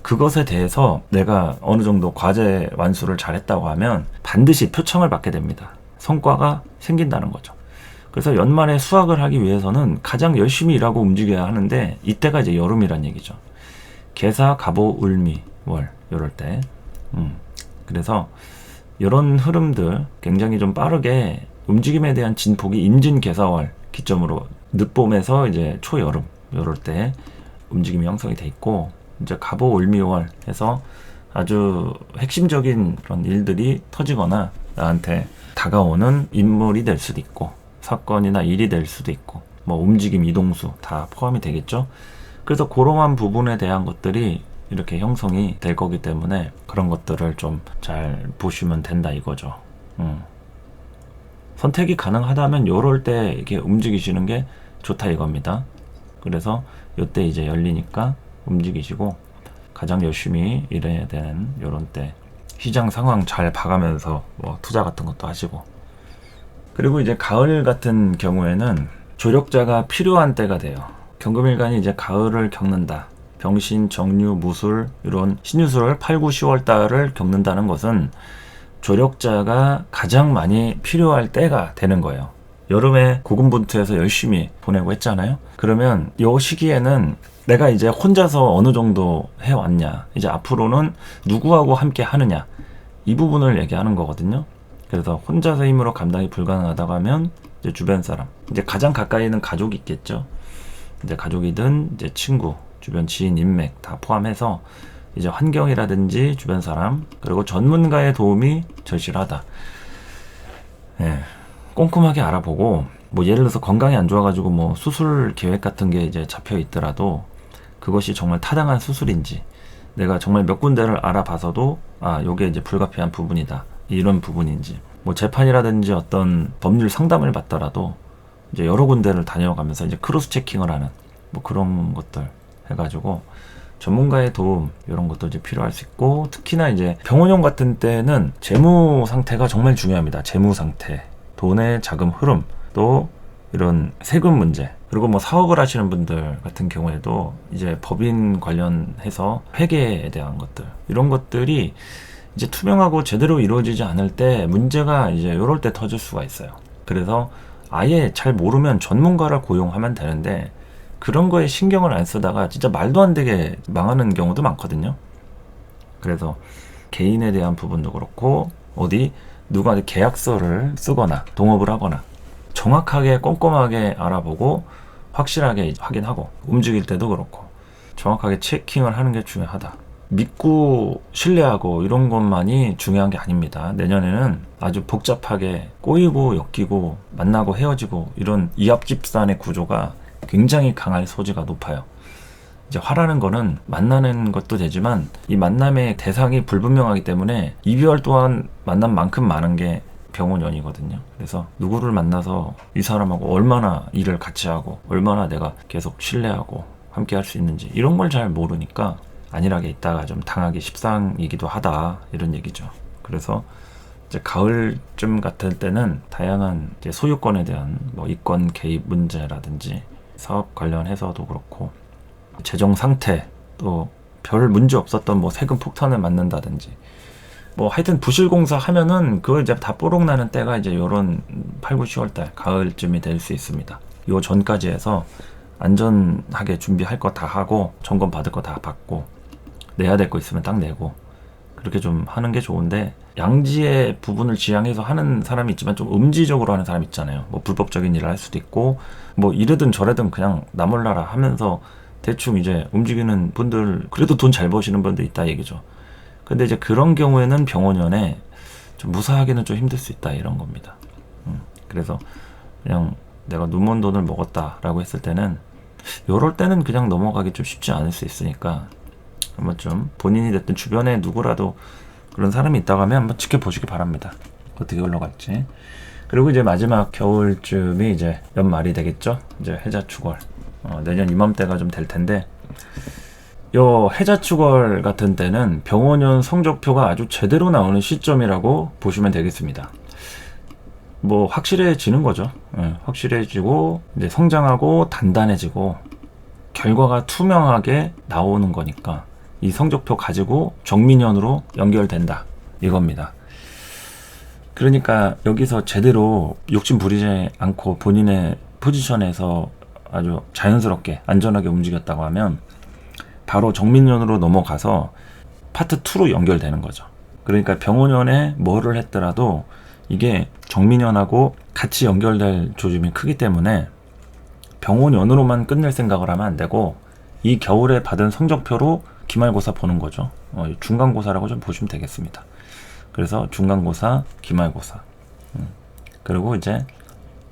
그것에 대해서 내가 어느 정도 과제 완수를 잘했다고 하면 반드시 표창을 받게 됩니다. 성과가 생긴다는 거죠. 그래서 연말에 수확을 하기 위해서는 가장 열심히 일하고 움직여야 하는데 이때가 이제 여름이란 얘기죠. 개사, 갑오, 을미, 월 이럴 때. 그래서 이런 흐름들 굉장히 좀 빠르게 움직임에 대한 진폭이 임진 개사월 기점으로 늦봄에서 이제 초여름 이럴 때 움직임이 형성이 돼 있고 이제 갑오, 을미월 해서 아주 핵심적인 그런 일들이 터지거나 나한테 다가오는 인물이 될 수도 있고 사건이나 일이 될 수도 있고 뭐 움직임, 이동수 다 포함이 되겠죠. 그래서 그러한 부분에 대한 것들이 이렇게 형성이 될 거기 때문에 그런 것들을 좀 잘 보시면 된다 이거죠. 선택이 가능하다면 요럴 때 이렇게 움직이시는 게 좋다 이겁니다. 그래서 요때 이제 열리니까 움직이시고 가장 열심히 일해야 되는 요런 때 시장 상황 잘 봐가면서 뭐 투자 같은 것도 하시고 그리고 이제 가을 같은 경우에는 조력자가 필요한 때가 돼요. 경금일간이 이제 가을을 겪는다. 병신, 정유, 무술 이런 신유술 8, 9, 10월 달을 겪는다는 것은 조력자가 가장 많이 필요할 때가 되는 거예요. 여름에 고군분투해서 열심히 보내고 했잖아요. 그러면 이 시기에는 내가 이제 혼자서 어느 정도 해왔냐, 이제 앞으로는 누구하고 함께 하느냐, 이 부분을 얘기하는 거거든요. 그래서 혼자서 힘으로 감당이 불가능하다고 하면 이제 주변 사람, 이제 가장 가까이 있는 가족이 있겠죠. 이제 가족이든 이제 친구, 주변 지인, 인맥 다 포함해서 이제 환경이라든지 주변 사람 그리고 전문가의 도움이 절실하다. 예, 꼼꼼하게 알아보고 뭐 예를 들어서 건강이 안 좋아가지고 뭐 수술 계획 같은 게 이제 잡혀 있더라도 그것이 정말 타당한 수술인지 내가 정말 몇 군데를 알아봐서도 요게 이제 불가피한 부분이다 이런 부분인지 뭐 재판이라든지 어떤 법률 상담을 받더라도 이제 여러 군데를 다녀가면서 이제 크로스 체킹을 하는 뭐 그런 것들 해가지고 전문가의 도움 이런 것도 이제 필요할 수 있고 특히나 이제 병원용 같은 때는 재무 상태가 정말 중요합니다. 재무 상태, 돈의 자금 흐름, 또 이런 세금 문제 그리고 뭐 사업을 하시는 분들 같은 경우에도 이제 법인 관련해서 회계에 대한 것들 이런 것들이 이제 투명하고 제대로 이루어지지 않을 때 문제가 이제 이럴 때 터질 수가 있어요. 그래서 아예 잘 모르면 전문가를 고용하면 되는데 그런 거에 신경을 안 쓰다가 진짜 말도 안 되게 망하는 경우도 많거든요. 그래서 개인에 대한 부분도 그렇고 어디 누구한테 계약서를 쓰거나 동업을 하거나 정확하게 꼼꼼하게 알아보고 확실하게 확인하고 움직일 때도 그렇고 정확하게 체킹을 하는 게 중요하다. 믿고 신뢰하고 이런 것만이 중요한 게 아닙니다. 내년에는 아주 복잡하게 꼬이고 엮이고 만나고 헤어지고 이런 이합집산의 구조가 굉장히 강할 소지가 높아요. 이제 화라는 거는 만나는 것도 되지만 이 만남의 대상이 불분명하기 때문에 이별 또한 만남만큼 많은 게 병원연이거든요. 그래서 누구를 만나서 이 사람하고 얼마나 일을 같이 하고 얼마나 내가 계속 신뢰하고 함께 할 수 있는지 이런 걸 잘 모르니까 안일하게 있다가 좀 당하기 십상이기도 하다 이런 얘기죠. 그래서 이제 가을쯤 같은 때는 다양한 이제 소유권에 대한 뭐 이권 개입 문제라든지 사업 관련해서도 그렇고 재정 상태 또 별 문제 없었던 뭐 세금 폭탄을 맞는다든지 뭐 하여튼 부실공사 하면은 그거 이제 다 뽀록 나는 때가 이제 요런 8, 9, 10월달 가을쯤이 될 수 있습니다. 요 전까지 해서 안전하게 준비할 거 다 하고 점검 받을 거 다 받고 내야 될 거 있으면 딱 내고 그렇게 좀 하는 게 좋은데 양지의 부분을 지향해서 하는 사람이 있지만 좀 음지적으로 하는 사람 있잖아요. 뭐 불법적인 일을 할 수도 있고 뭐 이러든 저러든 그냥 나 몰라라 하면서 대충 이제 움직이는 분들 그래도 돈 잘 버시는 분들 있다 얘기죠. 근데 이제 그런 경우에는 병원연에 좀 무사하기는 좀 힘들 수 있다 이런 겁니다. 그래서 그냥 내가 눈먼 돈을 먹었다라고 했을 때는 요럴 때는 그냥 넘어가기 좀 쉽지 않을 수 있으니까 한번 좀 본인이 됐든 주변에 누구라도 그런 사람이 있다고 하면 한번 지켜보시기 바랍니다. 어떻게 흘러갈지. 그리고 이제 마지막 겨울쯤이 이제 연말이 되겠죠. 이제 해자축월. 내년 이맘때가 좀 될 텐데 요 해자축월 같은 때는 병원연 성적표가 아주 제대로 나오는 시점이라고 보시면 되겠습니다. 뭐 확실해지는 거죠. 확실해지고 이제 성장하고 단단해지고 결과가 투명하게 나오는 거니까 이 성적표 가지고 정민연으로 연결된다 이겁니다. 그러니까 여기서 제대로 욕심 부리지 않고 본인의 포지션에서 아주 자연스럽게 안전하게 움직였다고 하면 바로 정민연으로 넘어가서 파트 2로 연결되는 거죠. 그러니까 병원연에 뭐를 했더라도 이게 정민연하고 같이 연결될 조짐이 크기 때문에 병원연으로만 끝낼 생각을 하면 안 되고 이 겨울에 받은 성적표로 기말고사 보는 거죠. 중간고사라고 좀 보시면 되겠습니다. 그래서 중간고사, 기말고사. 그리고 이제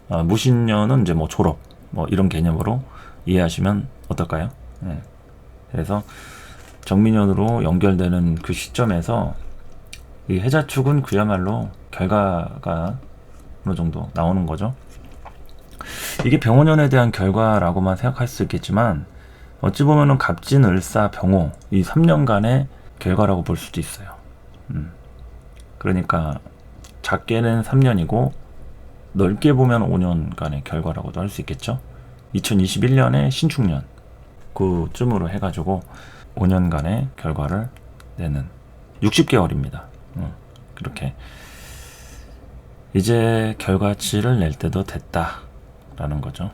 무신년은 이제 뭐 졸업 뭐 이런 개념으로 이해하시면 어떨까요? 그래서 정민연으로 연결되는 그 시점에서 이 해자축은 그야말로 결과가 어느 정도 나오는 거죠. 이게 병원연에 대한 결과라고만 생각할 수 있겠지만 어찌 보면은 갑진을사 병호 이 3년간의 결과라고 볼 수도 있어요. 그러니까 작게는 3년이고 넓게 보면 5년간의 결과라고도 할 수 있겠죠. 2021년에 신축년 그쯤으로 해가지고 5년간의 결과를 내는 60개월입니다. 그렇게 이제 결과치를 낼 때도 됐다라는 거죠.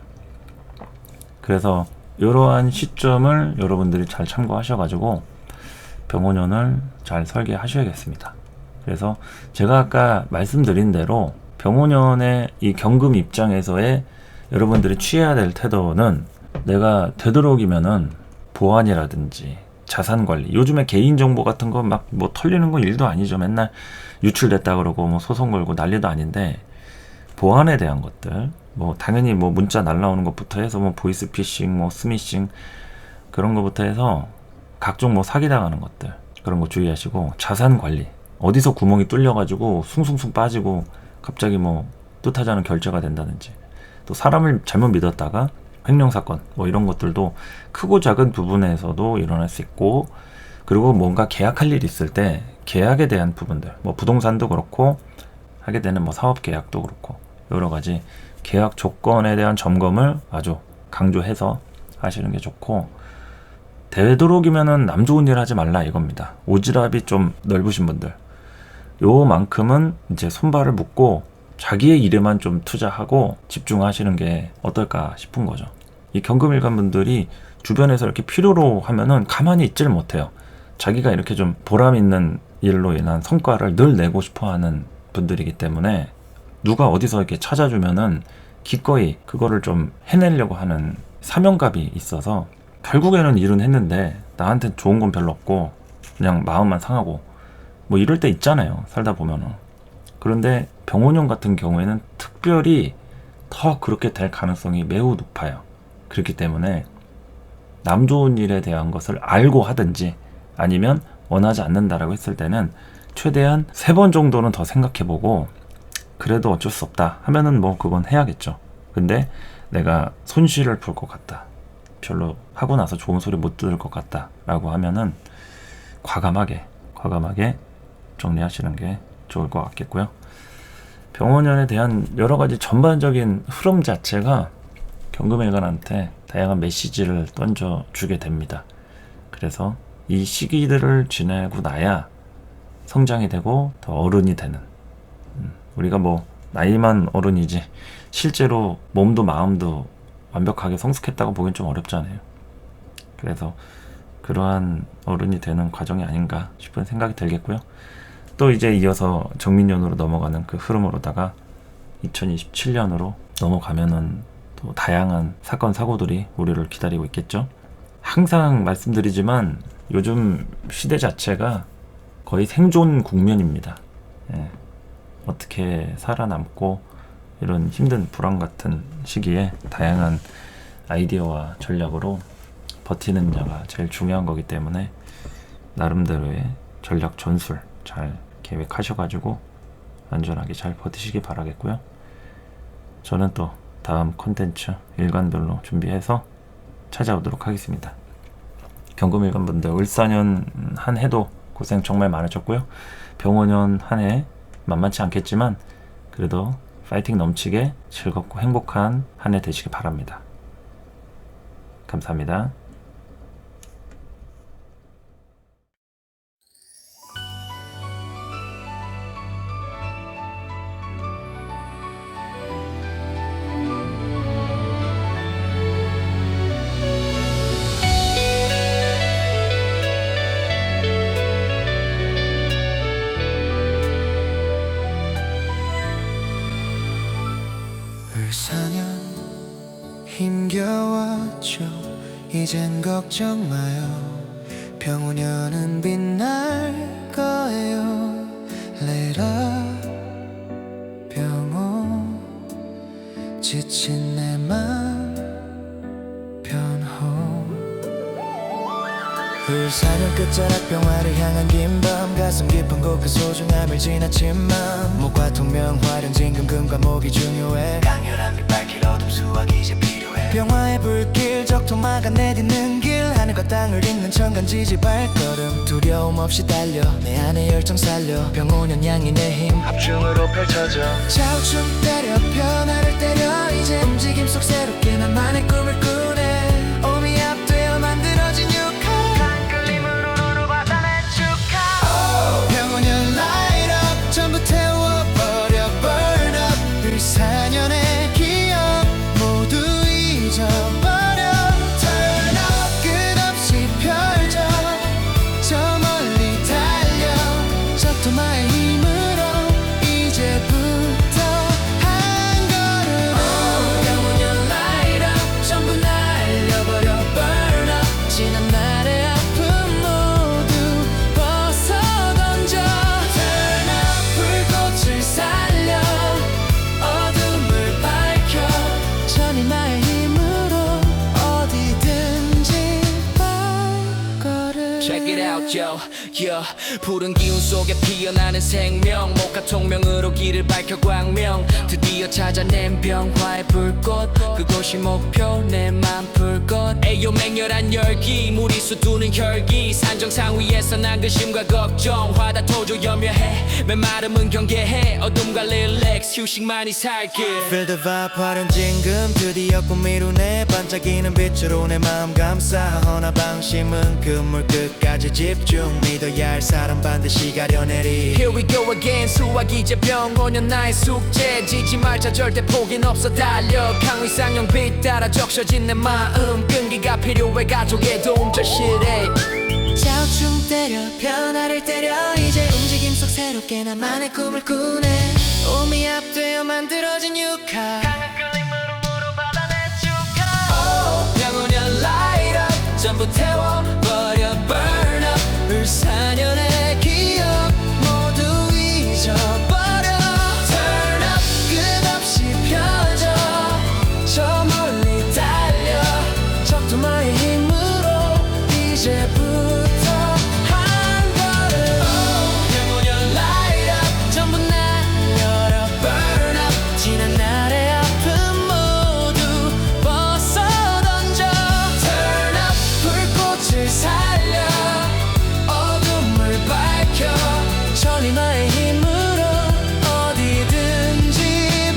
그래서 이러한 시점을 여러분들이 잘 참고하셔가지고 병원연을 잘 설계하셔야겠습니다. 그래서 제가 아까 말씀드린 대로 병원연의 이 경금 입장에서의 여러분들이 취해야 될 태도는 내가 되도록이면은 보안이라든지 자산관리 요즘에 개인정보 같은 거 막 뭐 털리는 거 일도 아니죠. 맨날 유출됐다 그러고 뭐 소송 걸고 난리도 아닌데 보안에 대한 것들 뭐 당연히 뭐 문자 날라오는 것부터 해서 뭐 보이스피싱 뭐 스미싱 그런 것부터 해서 각종 뭐 사기당하는 것들 그런 거 주의하시고 자산관리 어디서 구멍이 뚫려가지고 숭숭숭 빠지고 갑자기 뭐 뜻하지 않은 결제가 된다든지 또 사람을 잘못 믿었다가 횡령사건 뭐 이런 것들도 크고 작은 부분에서도 일어날 수 있고 그리고 뭔가 계약할 일이 있을 때 계약에 대한 부분들 뭐 부동산도 그렇고 하게 되는 뭐 사업 계약도 그렇고 여러 가지 계약 조건에 대한 점검을 아주 강조해서 하시는 게 좋고 되도록이면은 남 좋은 일 하지 말라 이겁니다. 오지랖이 좀 넓으신 분들 요만큼은 이제 손발을 묶고 자기의 일에만 좀 투자하고 집중하시는 게 어떨까 싶은 거죠. 이 경금일간 분들이 주변에서 이렇게 필요로 하면은 가만히 있질 못해요. 자기가 이렇게 좀 보람 있는 일로 인한 성과를 늘 내고 싶어 하는 분들이기 때문에 누가 어디서 이렇게 찾아주면은 기꺼이 그거를 좀 해내려고 하는 사명감이 있어서 결국에는 일은 했는데 나한테 좋은 건 별로 없고 그냥 마음만 상하고 뭐 이럴 때 있잖아요, 살다 보면은. 그런데 병원형 같은 경우에는 특별히 더 그렇게 될 가능성이 매우 높아요. 그렇기 때문에 남 좋은 일에 대한 것을 알고 하든지 아니면 원하지 않는다라고 했을 때는 최대한 3번 정도는 더 생각해보고 그래도 어쩔 수 없다 하면은 뭐 그건 해야겠죠. 근데 내가 손실을 볼 것 같다, 별로 하고 나서 좋은 소리 못 들을 것 같다 라고 하면은 과감하게 정리하시는 게 좋을 것 같겠고요. 병원연에 대한 여러 가지 전반적인 흐름 자체가 경금일간한테 다양한 메시지를 던져주게 됩니다. 그래서 이 시기들을 지나고 나야 성장이 되고 더 어른이 되는, 우리가 뭐 나이만 어른이지 실제로 몸도 마음도 완벽하게 성숙했다고 보기엔 좀 어렵잖아요. 그래서 그러한 어른이 되는 과정이 아닌가 싶은 생각이 들겠고요. 또 이제 이어서 정민년으로 넘어가는 그 흐름으로다가 2027년으로 넘어가면은 또 다양한 사건 사고들이 우리를 기다리고 있겠죠. 항상 말씀드리지만 요즘 시대 자체가 거의 생존 국면입니다. 예. 어떻게 살아남고 이런 힘든 불황 같은 시기에 다양한 아이디어와 전략으로 버티는 자가 제일 중요한 거기 때문에 나름대로의 전략 전술 잘 계획하셔가지고 안전하게 잘 버티시기 바라겠고요. 저는 또 다음 콘텐츠 일간별로 준비해서 찾아오도록 하겠습니다. 경금일간 분들 을사년 한 해도 고생 정말 많으셨고요. 병원년 한 해 만만치 않겠지만 그래도 파이팅 넘치게 즐겁고 행복한 한 해 되시기 바랍니다. 감사합니다. 을사년 힘겨웠죠. 이젠 걱정 마요. 병우년은 빛날 거예요. Let up 병우 지친 내 맘 변호. 을사년 끝자락 병화를 향한 긴 밤, 가슴 깊은 곳 그 소중함을 지나친 맘. 목과 통명 화련 진금금과 목이 중요해. 강렬한 빛 밝힐 어둠 수확 이제 필요해. 병화의 불길 적통 막아 내딛는 길, 하늘과 땅을 잇는 천간지지 발걸음. 두려움 없이 달려 내 안의 열정 살려. 병오년 양이 내 힘 합중으로 펼쳐져. 자우춤 때려 변화를 때려. 이제 움직임 속 새롭게 나만의 꿈을 꾸네. 오미 앞되어 만들어진 육하. 병원년 light up 전부 태워버려 burn up. 을사년의 기억 모두 잊어버려. turn up 끝없이 펼쳐 저 멀리 달려. 적토마의 힘으로 이제부터 한 걸음. 병원년 light up 전부 날려버려 burn up. 지난 날의 아픔 모두 벗어던져. turn up 불꽃을 살려 어둠을 밝혀. 전이마의 힘으로 어디든지 발걸음. Check it out, yo, yeah. 푸른 기운 속에 피어나는 생명, 목화 통명으로 길을 밝혀 광명. 드디어 찾아낸 병화의 불꽃, 그곳이 목표 내 맘 풀 것. 애요 맹렬한 열기 무리수 두는 혈기 산정상 위에서 난 근심과 걱정 화다 토조 염려해 메마름은 경계해 어둠과 릴렉스 휴식만이 살길 Feel the vibe 화려한 진금 드디어 꿈 이루네 반짝이는 빛으로 내 마음 감싸 허나 방심은 그물 끝까지 집중 믿어야 할 사람 반드시 가려내리 Here we go again 수학 이제 병원연 나의 숙제 지지 말자 절대 포기는 없어 달려 강위상용 빛 따라 적셔진 내 마음 끈기가 필요해 가족의 도움 절실해 자우충 때려 변화를 때려 이제 움직임 속 새롭게 나만의 꿈을 꾸네 몸이 앞되어 만들어진 육화 강한 끌림으로 받아내 축하 영원한 light up 전부 태워버려 burn up 을사년의 기억 모두 잊어버려 turn up 끝없이 펴져 저 멀리 달려 적토마의 힘으로 이제부터 한 걸음 영원한 light up 전부 날려라 burn up 지난 날의 아픔 모두 벗어던져 turn up 불꽃을 살려 어둠을 밝혀 전이마의 힘으로 어디든지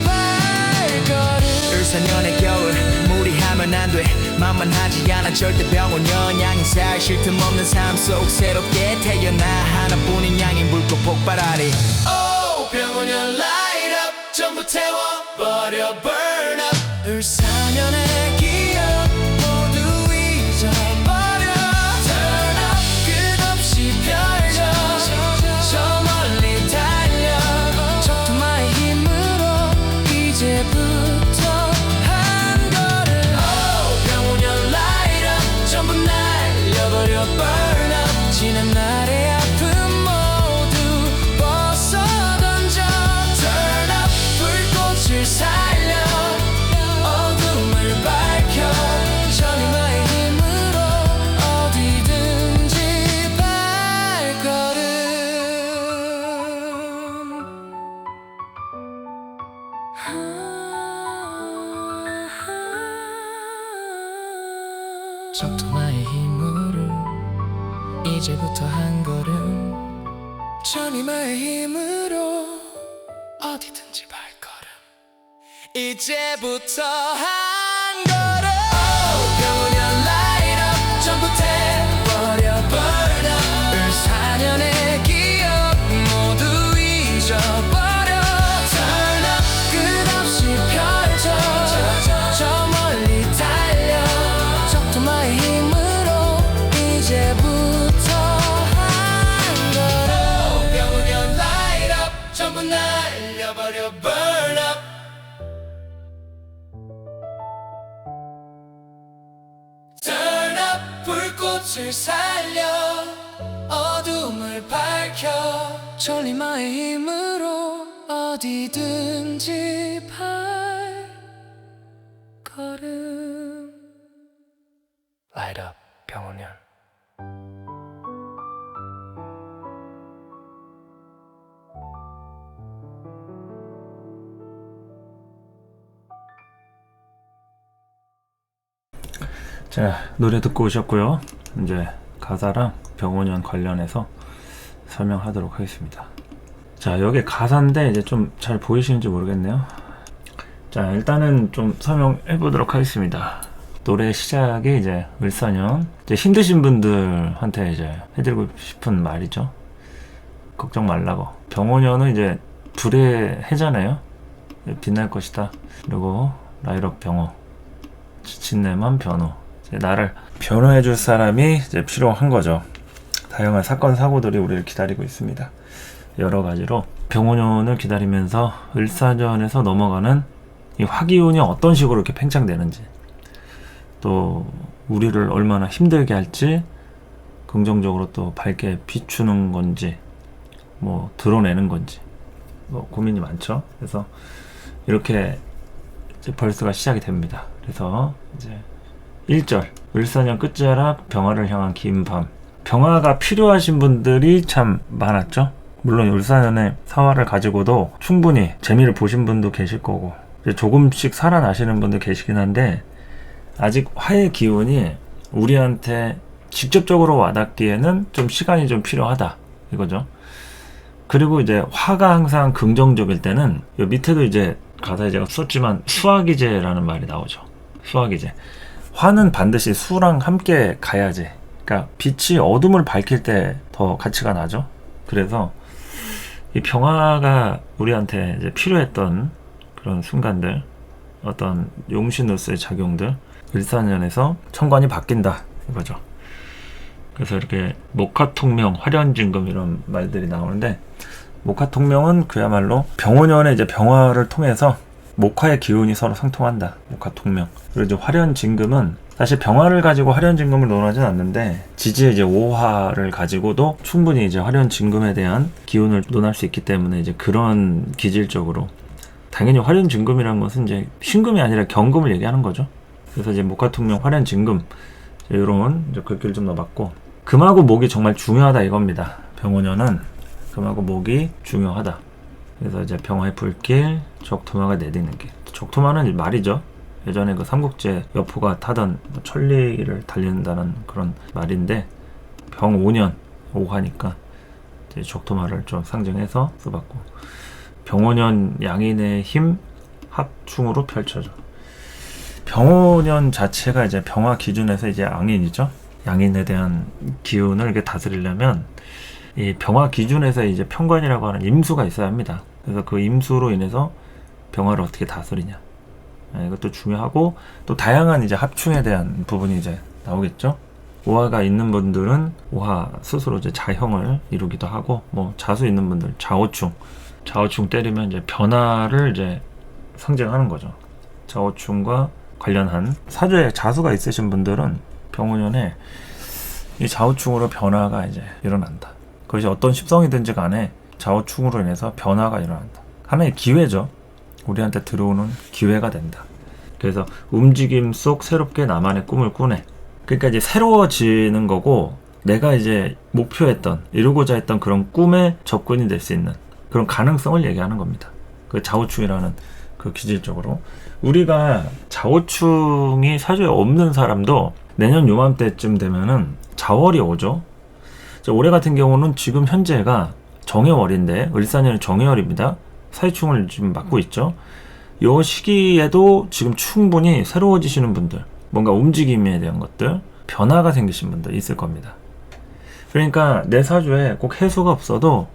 발걸음 을사년의 겨울 무리하면 안돼 만만하지 않아 절대 병원연 양인 살 쉴 틈 없는 삶 속 새롭게 태어나 하나뿐인 양인 불꽃 폭발하리 Oh 병원연 light up 전부 태워버려 burn up 을사년의 기억 모두 잊어버려 turn up 끝없이 펼쳐 저 멀리 달려 적토마의 힘으로 이제부터 한 걸음 Oh 병원연 light up 전부 날려버려 burn up 지난 날의 아픔 모두 벗어던져 turn up 불꽃을 살려 어둠을 밝혀 전이마의 힘으로 어디든지 발걸음 적토마의 힘으로 이제부터 한 걸음 전이마의 힘으로 어디든지 발걸음 이제부터 한 걸음 병원연 light up 전부 태워버려 burn up 을사년의 기억 모두 잊어버려 turn up 끝없이 펼쳐 저 멀리 달려 적토마의 힘으로 이제부터 한 걸음 병원연 light up 전부 날려버려 burn up turn up 불꽃을 살려 어둠을 밝혀 전리마의 힘으로 어디든지 발걸음 Light up 병원연 자, 노래 듣고 오셨고요. 이제 가사랑 병원연 관련해서 설명하도록 하겠습니다. 자, 여기 가사인데 이제 좀 잘 보이시는지 모르겠네요. 자, 일단은 좀 설명해 보도록 하겠습니다. 노래 시작이 이제 을사년, 이제 힘드신 분들한테 이제 해드리고 싶은 말이죠. 걱정 말라고. 병원연은 이제 불의 해잖아요. 빛날 것이다. 그리고 라이럽 병호, 지친 내맘 변호. 이제 나를 변호해줄 사람이 이제 필요한 거죠. 다양한 사건 사고들이 우리를 기다리고 있습니다. 여러 가지로 병원연을 기다리면서 을사년에서 넘어가는 이 화기운이 어떤 식으로 이렇게 팽창되는지, 또 우리를 얼마나 힘들게 할지, 긍정적으로 또 밝게 비추는 건지, 뭐 드러내는 건지, 뭐 고민이 많죠. 그래서 이렇게 이제 벌스가 시작이 됩니다. 그래서 이제 1절 을사년 끝자락 병화를 향한 긴 밤. 병화가 필요하신 분들이 참 많았죠. 물론 을사년의 사화를 가지고도 충분히 재미를 보신 분도 계실 거고, 이제 조금씩 살아나시는 분도 계시긴 한데, 아직 화의 기운이 우리한테 직접적으로 와닿기에는 좀 시간이 좀 필요하다 이거죠. 그리고 이제 화가 항상 긍정적일 때는 요 밑에도 이제 가사에 제가 썼지만 수화기제라는 말이 나오죠. 수화기제. 화는 반드시 수랑 함께 가야지. 그러니까 빛이 어둠을 밝힐 때 더 가치가 나죠. 그래서 이 평화가 우리한테 이제 필요했던 그런 순간들, 어떤 용신으로서의 작용들, 일사년에서 천관이 바뀐다 이거죠. 그래서 이렇게 목화통명, 화련진금 이런 말들이 나오는데, 목화통명은 그야말로 병원연의 이제 병화를 통해서 목화의 기운이 서로 상통한다. 목화통명. 그리고 이제 화련진금은 사실 병화를 가지고 화련진금을 논하진 않는데, 지지의 이제 오화를 가지고도 충분히 이제 화련진금에 대한 기운을 논할 수 있기 때문에 이제 그런 기질적으로, 당연히 화련진금이라는 것은 이제 신금이 아니라 경금을 얘기하는 거죠. 그래서 이제 목화통명, 화련진금 이런 이제 글귀를 좀 넣어봤고, 금하고 목이 정말 중요하다 이겁니다. 병원연은 금하고 목이 중요하다. 그래서 이제 병화의 불길, 적토마가 내딛는 길. 적토마는 말이죠. 예전에 그 삼국지에 여포가 타던 천리를 달린다는 그런 말인데, 병 5년 5화니까 이제 적토마를 좀 상징해서 써봤고, 병원연 양인의 힘 합충으로 펼쳐져. 병원연 자체가 이제 병화 기준에서 이제 양인이죠. 양인에 대한 기운을 이렇게 다스리려면 이 병화 기준에서 이제 편관이라고 하는 임수가 있어야 합니다. 그래서 그 임수로 인해서 병화를 어떻게 다스리냐, 이것도 중요하고, 또 다양한 이제 합충에 대한 부분이 이제 나오겠죠. 오화가 있는 분들은 오화 스스로 이제 자형을 이루기도 하고, 뭐 자수 있는 분들 좌우충 때리면 이제 변화를 이제 상징하는 거죠. 좌우충과 관련한 사주에 자수가 있으신 분들은 병원연에 이 좌우충으로 변화가 이제 일어난다. 그것이 어떤 십성이든지 간에 좌우충으로 인해서 변화가 일어난다. 하나의 기회죠. 우리한테 들어오는 기회가 된다. 그래서 움직임 속 새롭게 나만의 꿈을 꾸네. 그러니까 이제 새로워지는 거고, 내가 이제 목표했던, 이루고자 했던 그런 꿈에 접근이 될 수 있는 그런 가능성을 얘기하는 겁니다. 그 좌우충이라는 그 기질적으로. 우리가 좌우충이 사주에 없는 사람도 내년 요맘때쯤 되면은 자월이 오죠. 올해 같은 경우는 지금 현재가 정해월인데, 을사년이 정해월입니다. 사이충을 지금 맞고 있죠. 이 시기에도 지금 충분히 새로워지시는 분들, 뭔가 움직임에 대한 것들, 변화가 생기신 분들 있을 겁니다. 그러니까 내 사주에 꼭 해수가 없어도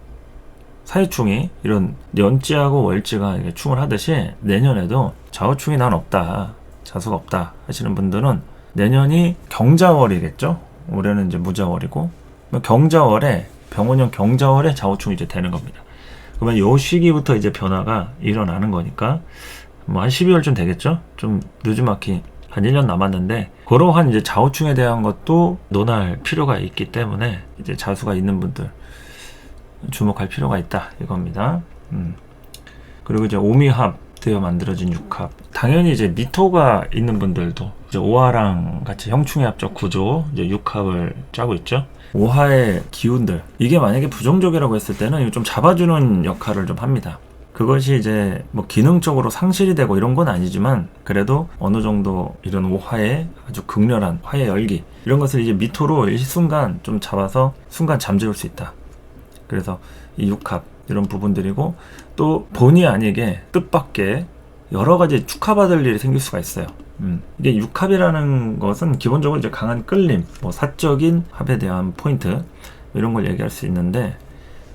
사이충이 이런 연지하고 월지가 이렇게 충을 하듯이 내년에도 좌우충이 난 없다, 자수가 없다 하시는 분들은 내년이 경자월이겠죠. 올해는 이제 무자월이고, 경자월에, 병원형 경자월에 좌우충이 이제 되는 겁니다. 그러면 요 시기부터 이제 변화가 일어나는 거니까 뭐 한 12월쯤 되겠죠? 좀 늦지막히 한 1년 남았는데, 그러한 이제 좌우충에 대한 것도 논할 필요가 있기 때문에 이제 자수가 있는 분들 주목할 필요가 있다 이겁니다. 그리고 이제 오미합 되어 만들어진 육합, 당연히 이제 미토가 있는 분들도 이제 오화랑 같이 형충의 합적 구조, 이제 육합을 짜고 있죠. 오화의 기운들, 이게 만약에 부정적이라고 했을 때는 이거 좀 잡아주는 역할을 좀 합니다. 그것이 이제 뭐 기능적으로 상실이 되고 이런 건 아니지만, 그래도 어느 정도 이런 오화의 아주 극렬한 화의 열기, 이런 것을 이제 미토로 일순간 좀 잡아서 순간 잠재울 수 있다. 그래서 이 육합 이런 부분들이고, 또 본의 아니게 뜻밖의 여러 가지 축하받을 일이 생길 수가 있어요. 이게 육합이라는 것은 기본적으로 이제 강한 끌림, 뭐 사적인 합에 대한 포인트, 이런 걸 얘기할 수 있는데,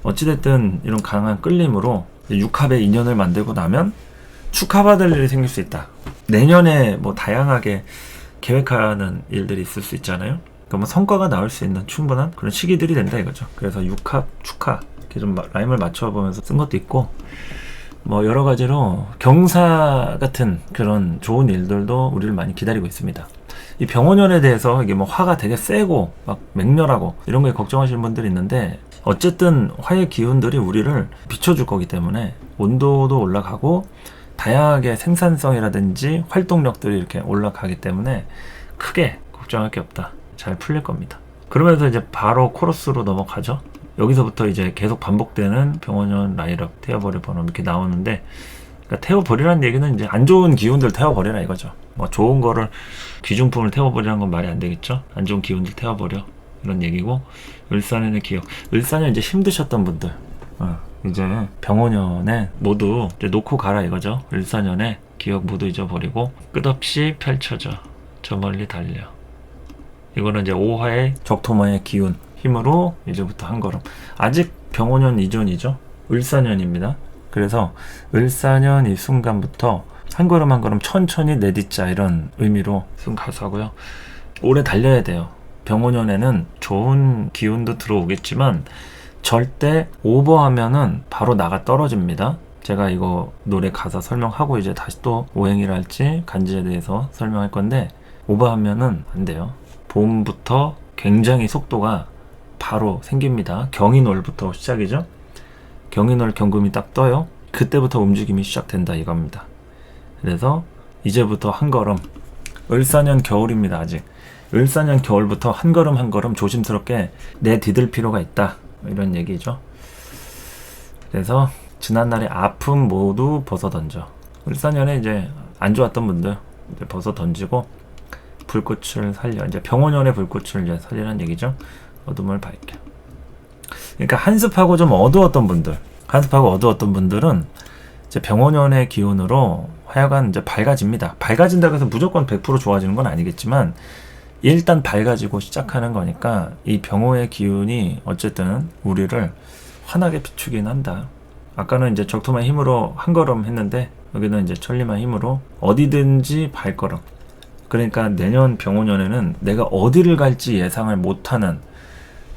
어찌됐든 이런 강한 끌림으로 육합의 인연을 만들고 나면 축하받을 일이 생길 수 있다. 내년에 뭐 다양하게 계획하는 일들이 있을 수 있잖아요. 그러니까 뭐 성과가 나올 수 있는 충분한 그런 시기들이 된다 이거죠. 그래서 육합, 축하, 이렇게 좀 라임을 맞춰보면서 쓴 것도 있고, 뭐 여러 가지로 경사 같은 그런 좋은 일들도 우리를 많이 기다리고 있습니다. 이 병원연에 대해서 이게 뭐 화가 되게 세고 막 맹렬하고 이런 거에 걱정하시는 분들이 있는데, 어쨌든 화의 기운들이 우리를 비춰줄 거기 때문에 온도도 올라가고 다양하게 생산성이라든지 활동력들이 이렇게 올라가기 때문에 크게 걱정할 게 없다. 잘 풀릴 겁니다. 그러면서 이제 바로 코러스로 넘어가죠. 여기서부터 이제 계속 반복되는 병원연, 라이럭, 태어버리 번호 이렇게 나오는데, 그러니까 태워버리라는 얘기는 이제 안 좋은 기운들 태워버리라 이거죠. 뭐 좋은 거를 귀중품을 태워버리라는 건 말이 안 되겠죠. 안 좋은 기운들 태워버려 이런 얘기고, 을사년의 기억. 을사년 이제 힘드셨던 분들, 이제 병오년에 모두 이제 놓고 가라 이거죠. 을사년에 기억 모두 잊어버리고 끝없이 펼쳐져 저 멀리 달려. 이거는 이제 오화의 적토마의 기운 힘으로 이제부터 한 걸음. 아직 병오년 이전이죠. 을사년입니다. 그래서 을사년 이 순간부터 한 걸음 한 걸음 천천히 내딛자 이런 의미로 쓴 가사고요. 오래 달려야 돼요. 병오년에는 좋은 기운도 들어오겠지만 절대 오버하면은 바로 나가 떨어집니다. 제가 이거 노래 가사 설명하고 이제 다시 또 오행이랄지 간지에 대해서 설명할 건데, 오버하면은 안 돼요. 봄부터 굉장히 속도가 바로 생깁니다. 경인월부터 시작이죠. 경인월 경금이 딱 떠요. 그때부터 움직임이 시작된다 이겁니다. 그래서 이제부터 한 걸음, 을사년 겨울입니다. 아직 을사년 겨울부터 한 걸음 한 걸음 조심스럽게 내디딜 필요가 있다 이런 얘기죠. 그래서 지난날의 아픔 모두 벗어던져. 을사년에 이제 안 좋았던 분들 이제 벗어던지고 불꽃을 살려. 이제 병오년의 불꽃을 이제 살리라는 얘기죠. 어둠을 밝혀. 그러니까 한습하고 좀 어두웠던 분들, 한습하고 어두웠던 분들은 이제 병오년의 기운으로 하여간 이제 밝아집니다. 밝아진다고 해서 무조건 100% 좋아지는 건 아니겠지만 일단 밝아지고 시작하는 거니까 이 병오의 기운이 어쨌든 우리를 환하게 비추긴 한다. 아까는 이제 적토마의 힘으로 한 걸음 했는데 여기는 이제 천리마의 힘으로 어디든지 발걸음. 그러니까 내년 병오년에는 내가 어디를 갈지 예상을 못하는,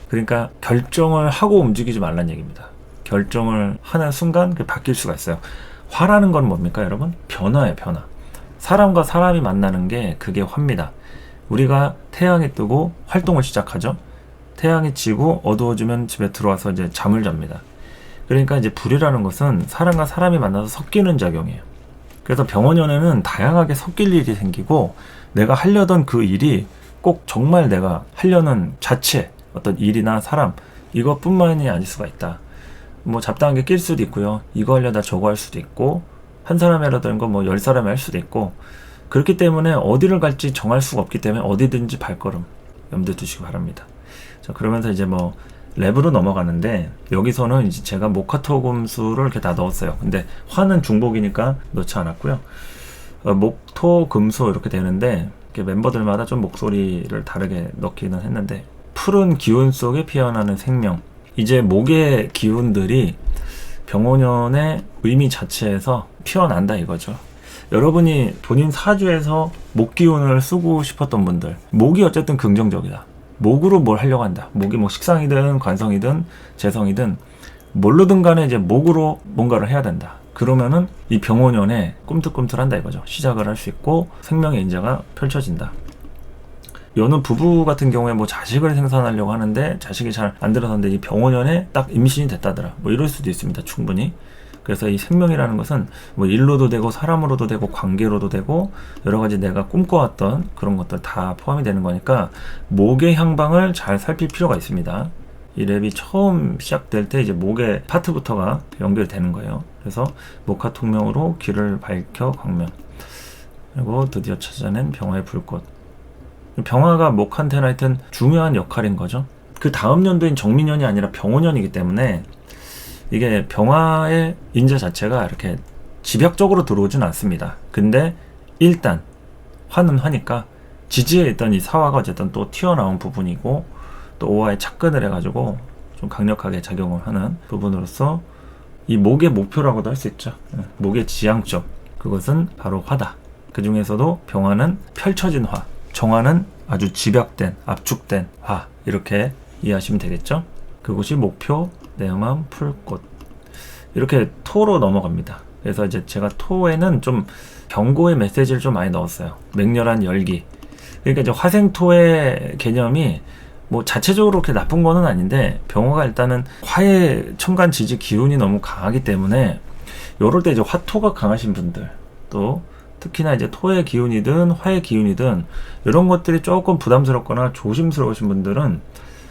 그러니까 결정을 하고 움직이지 말란 얘기입니다. 결정을 하는 순간 그게 바뀔 수가 있어요. 화라는 건 뭡니까 여러분? 변화예요. 변화. 사람과 사람이 만나는 게 그게 화입니다. 우리가 태양이 뜨고 활동을 시작하죠. 태양이 지고 어두워지면 집에 들어와서 이제 잠을 잡니다. 그러니까 이제 불이라는 것은 사람과 사람이 만나서 섞이는 작용이에요. 그래서 병오년에는 다양하게 섞일 일이 생기고 내가 하려던 그 일이 꼭 정말 내가 하려는 자체 어떤 일이나 사람 이것뿐만이 아닐 수가 있다. 뭐 잡다한 게 낄 수도 있고요. 이거 하려다 저거 할 수도 있고, 한 사람이 하려던 거 뭐 10사람이 할 수도 있고, 그렇기 때문에 어디를 갈지 정할 수가 없기 때문에 어디든지 발걸음 염두에 두시기 바랍니다. 자, 그러면서 이제 뭐 랩으로 넘어가는데, 여기서는 이제 제가 목화토금수를 이렇게 다 넣었어요. 근데 화는 중복이니까 넣지 않았고요. 목토금수 이렇게 되는데 이렇게 멤버들마다 좀 목소리를 다르게 넣기는 했는데, 푸른 기운 속에 피어나는 생명. 이제 목의 기운들이 병오년의 의미 자체에서 피어난다 이거죠. 여러분이 본인 사주에서 목 기운을 쓰고 싶었던 분들, 목이 어쨌든 긍정적이다. 목으로 뭘 하려고 한다. 목이 뭐 식상이든 관성이든 재성이든 뭘로든 간에 이제 목으로 뭔가를 해야 된다. 그러면은 이 병오년에 꿈틀꿈틀한다 이거죠. 시작을 할 수 있고 생명의 인자가 펼쳐진다. 여느 부부 같은 경우에 뭐 자식을 생산하려고 하는데 자식이 잘 안 들어서는데 이 병오년에 딱 임신이 됐다더라. 뭐 이럴 수도 있습니다. 충분히. 그래서 이 생명이라는 것은 뭐 일로도 되고 사람으로도 되고 관계로도 되고 여러 가지 내가 꿈꿔왔던 그런 것들 다 포함이 되는 거니까 목의 향방을 잘 살필 필요가 있습니다. 이 랩이 처음 시작될 때 이제 목의 파트부터가 연결되는 거예요. 그래서 목화통명으로 길을 밝혀 광명. 그리고 드디어 찾아낸 병화의 불꽃. 병화가 목한테는 하여튼 중요한 역할인 거죠. 그 다음 년도인 정민년이 아니라 병오년이기 때문에 이게 병화의 인자 자체가 이렇게 집약적으로 들어오진 않습니다. 근데 일단 화는 화니까 지지에 있던 이 사화가 어쨌든 또 튀어나온 부분이고 또 오화에 착근을 해가지고 좀 강력하게 작용을 하는 부분으로서 이 목의 목표라고도 할 수 있죠. 목의 지향점, 그것은 바로 화다. 그 중에서도 병화는 펼쳐진 화, 정화는 아주 집약된, 압축된 화, 이렇게 이해하시면 되겠죠. 그곳이 목표, 내 마음 풀꽃. 이렇게 토로 넘어갑니다. 그래서 이제 제가 토에는 좀 경고의 메시지를 좀 많이 넣었어요. 맹렬한 열기. 그러니까 이제 화생토의 개념이 뭐 자체적으로 그렇게 나쁜 거는 아닌데, 병화가 일단은 화의 천간 지지 기운이 너무 강하기 때문에 요럴 때 이제 화토가 강하신 분들, 또 특히나 이제 토의 기운이든 화의 기운이든 이런 것들이 조금 부담스럽거나 조심스러우신 분들은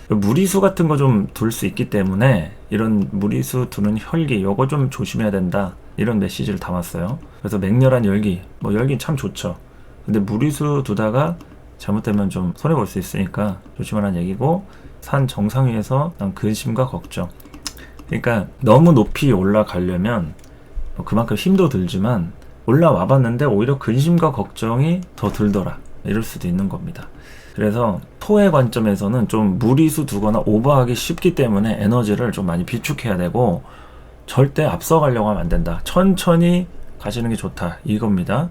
무리수 같은 거 좀 둘 수 있기 때문에 이런 무리수 두는 혈기 요거 좀 조심해야 된다, 이런 메시지를 담았어요. 그래서 맹렬한 열기, 뭐 열기 참 좋죠. 근데 무리수 두다가 잘못되면 좀 손해볼 수 있으니까 조심하라는 얘기고, 산 정상 위에서 난 근심과 걱정. 그러니까 너무 높이 올라가려면 그만큼 힘도 들지만 올라와 봤는데 오히려 근심과 걱정이 더 들더라, 이럴 수도 있는 겁니다. 그래서 토의 관점에서는 좀 무리수 두거나 오버하기 쉽기 때문에 에너지를 좀 많이 비축해야 되고, 절대 앞서가려고 하면 안 된다. 천천히 가시는 게 좋다, 이겁니다.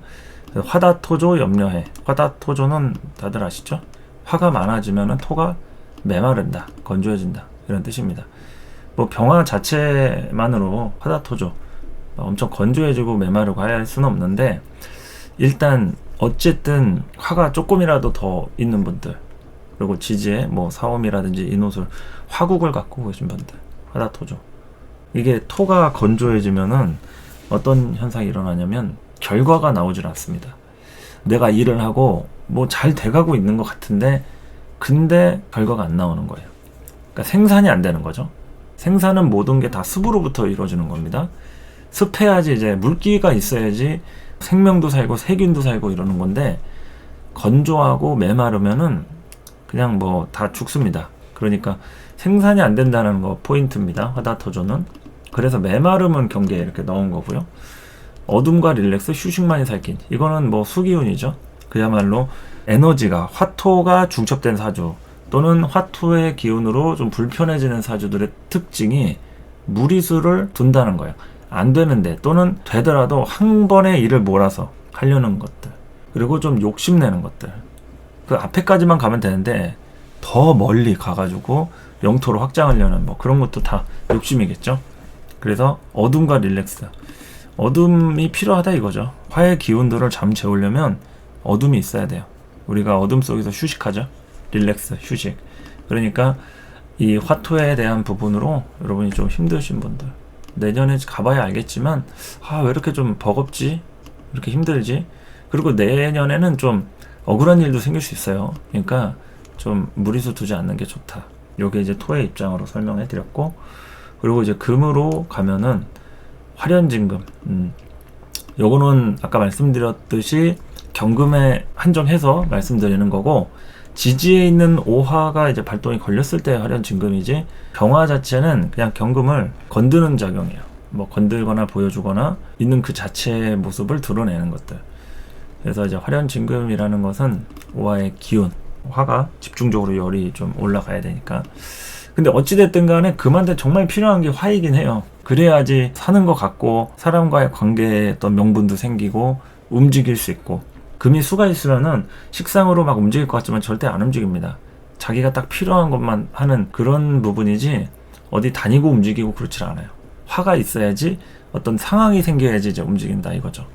화다토조 염려해. 화다토조는 다들 아시죠? 화가 많아지면 토가 메마른다, 건조해진다, 이런 뜻입니다. 뭐 병화 자체만으로 화다토조 엄청 건조해지고 메마르고 할 수는 없는데, 일단 어쨌든 화가 조금이라도 더 있는 분들, 그리고 지지에 뭐 사옴이라든지 인호술, 화국을 갖고 계신 분들, 화다토조. 이게 토가 건조해지면은 어떤 현상이 일어나냐면 결과가 나오질 않습니다. 내가 일을 하고 뭐 잘 돼가고 있는 것 같은데 근데 결과가 안 나오는 거예요. 그러니까 생산이 안 되는 거죠. 생산은 모든 게 다 습으로부터 이루어지는 겁니다. 습해야지 이제 물기가 있어야지 생명도 살고 세균도 살고 이러는 건데, 건조하고 메마르면은 그냥 뭐 다 죽습니다. 그러니까 생산이 안 된다는 거 포인트입니다, 화다토조는. 그래서 메마름은 경계에 이렇게 넣은 거고요. 어둠과 릴렉스, 휴식만이 살긴, 이거는 뭐 수기운이죠. 그야말로 에너지가, 화토가 중첩된 사주 또는 화토의 기운으로 좀 불편해지는 사주들의 특징이 무리수를 둔다는 거예요. 안 되는데, 또는 되더라도 한 번에 일을 몰아서 하려는 것들, 그리고 좀 욕심내는 것들. 그 앞에까지만 가면 되는데 더 멀리 가가지고 영토로 확장하려는 뭐 그런 것도 다 욕심이겠죠. 그래서 어둠과 릴렉스, 어둠이 필요하다 이거죠. 화의 기운들을 잠재우려면 어둠이 있어야 돼요. 우리가 어둠 속에서 휴식하죠. 릴렉스, 휴식. 그러니까 이 화토에 대한 부분으로 여러분이 좀 힘드신 분들, 내년에 가봐야 알겠지만 왜 이렇게 좀 버겁지, 이렇게 힘들지, 그리고 내년에는 좀 억울한 일도 생길 수 있어요. 그러니까 좀 무리수 두지 않는 게 좋다. 요게 이제 토의 입장으로 설명해 드렸고, 그리고 이제 금으로 가면은 화련진금. 요거는 아까 말씀드렸듯이 경금에 한정해서 말씀드리는 거고, 지지에 있는 오화가 이제 발동이 걸렸을 때 화련진금이지, 병화 자체는 그냥 경금을 건드는 작용이에요. 뭐 건들거나 보여주거나 있는 그 자체의 모습을 드러내는 것들. 그래서 이제 화련진금이라는 것은 오화의 기운, 화가 집중적으로 열이 좀 올라가야 되니까. 근데 어찌됐든 간에 금한테 정말 필요한 게 화이긴 해요. 그래야지 사는 것 같고 사람과의 관계에 어떤 명분도 생기고 움직일 수 있고. 금이 수가 있으면은 식상으로 막 움직일 것 같지만 절대 안 움직입니다. 자기가 딱 필요한 것만 하는 그런 부분이지 어디 다니고 움직이고 그렇지 않아요. 화가 있어야지, 어떤 상황이 생겨야지 이제 움직인다 이거죠.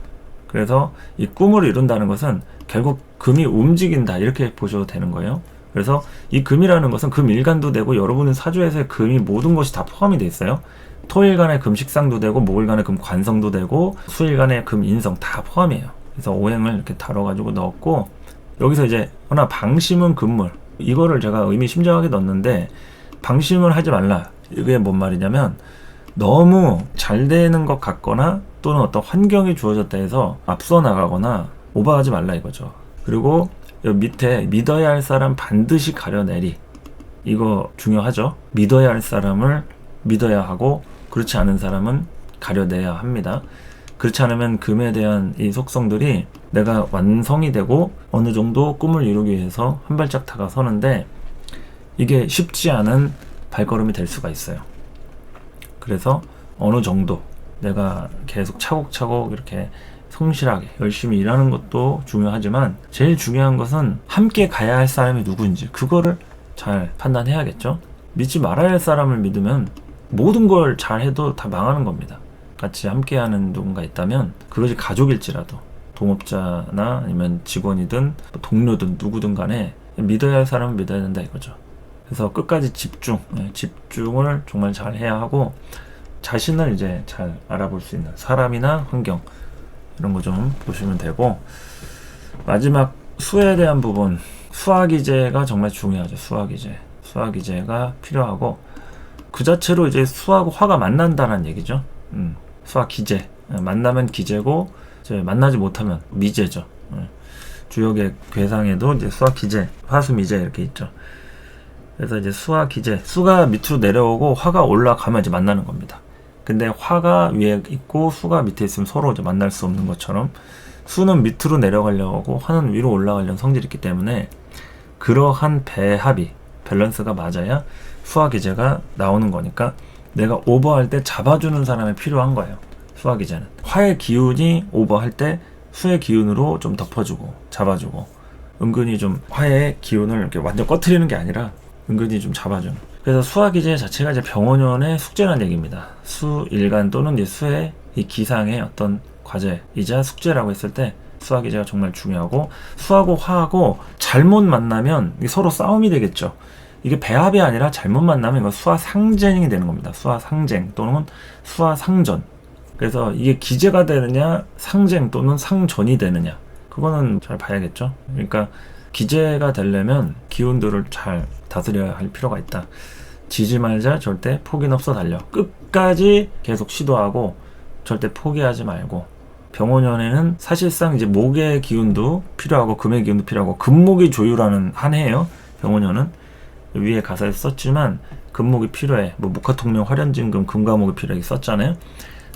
그래서 이 꿈을 이룬다는 것은 결국 금이 움직인다, 이렇게 보셔도 되는 거예요. 그래서 이 금이라는 것은 금일간도 되고, 여러분의 사주에서의 금이 모든 것이 다 포함이 돼 있어요. 토일간의 금 식상도 되고, 목일간의 금 관성도 되고, 수일간의 금 인성 다 포함이에요. 그래서 오행을 이렇게 다뤄가지고 넣었고, 여기서 이제 하나 방심은 금물, 이거를 제가 의미심장하게 넣었는데, 방심을 하지 말라. 이게 뭔 말이냐면 너무 잘 되는 것 같거나 또는 어떤 환경이 주어졌다 해서 앞서 나가거나 오버하지 말라 이거죠. 그리고 여기 밑에 믿어야 할 사람 반드시 가려내리, 이거 중요하죠. 믿어야 할 사람을 믿어야 하고 그렇지 않은 사람은 가려내야 합니다. 그렇지 않으면 금에 대한 이 속성들이 내가 완성이 되고 어느 정도 꿈을 이루기 위해서 한 발짝 다가서는데 이게 쉽지 않은 발걸음이 될 수가 있어요. 그래서 어느 정도 내가 계속 차곡차곡 이렇게 성실하게 열심히 일하는 것도 중요하지만, 제일 중요한 것은 함께 가야 할 사람이 누구인지 그거를 잘 판단해야겠죠. 믿지 말아야 할 사람을 믿으면 모든 걸 잘해도 다 망하는 겁니다. 같이 함께하는 누군가 있다면, 그것이 가족일지라도, 동업자나 아니면 직원이든 동료든 누구든 간에 믿어야 할 사람은 믿어야 된다 이거죠. 그래서 끝까지 집중을 정말 잘 해야 하고, 자신을 이제 잘 알아볼 수 있는 사람이나 환경, 이런 거 좀 보시면 되고, 마지막 수에 대한 부분, 수화기제가 정말 중요하죠. 수화기제. 수화 기제가 필요하고, 그 자체로 이제 수하고 화가 만난다는 얘기죠. 수화 기제, 만나면 기제고 이제 만나지 못하면 미제죠. 주역의 괴상에도 이제 수화 기제, 화수 미제 이렇게 있죠. 그래서 이제 수화 기제, 수가 밑으로 내려오고 화가 올라가면 이제 만나는 겁니다. 근데 화가 위에 있고 수가 밑에 있으면 서로 이제 만날 수 없는 것처럼, 수는 밑으로 내려가려고 화는 위로 올라가려는 성질이 있기 때문에 그러한 배합이, 밸런스가 맞아야 수화 기제가 나오는 거니까, 내가 오버할 때 잡아주는 사람이 필요한 거예요. 수화 기제는 화의 기운이 오버할 때 수의 기운으로 좀 덮어주고 잡아주고, 은근히 좀 화의 기운을 이렇게 완전 꺼트리는 게 아니라 은근히 좀 잡아주는. 그래서 수화 기제 자체가 이제 병원연의 숙제라는 얘기입니다. 수 일간 또는 이제 수의 이 기상의 어떤 과제이자 숙제라고 했을 때 수화 기제가 정말 중요하고, 수하고 화하고 잘못 만나면 이게 서로 싸움이 되겠죠. 이게 배합이 아니라 잘못 만나면 이거 수화 상쟁이 되는 겁니다. 수화 상쟁 또는 수화 상전. 그래서 이게 기제가 되느냐 상쟁 또는 상전이 되느냐, 그거는 잘 봐야겠죠. 그러니까 기제가 되려면 기운들을 잘 다스려야 할 필요가 있다. 지지 말자, 절대 포기는 없어 달려. 끝까지 계속 시도하고 절대 포기하지 말고. 병원연에는 사실상 이제 목의 기운도 필요하고 금의 기운도 필요하고, 금목이 조율하는 한 해예요. 병원연은 위에 가사에 썼지만 금목이 필요해. 뭐 목화통령 화련진금 금과목이 필요하게 썼잖아요.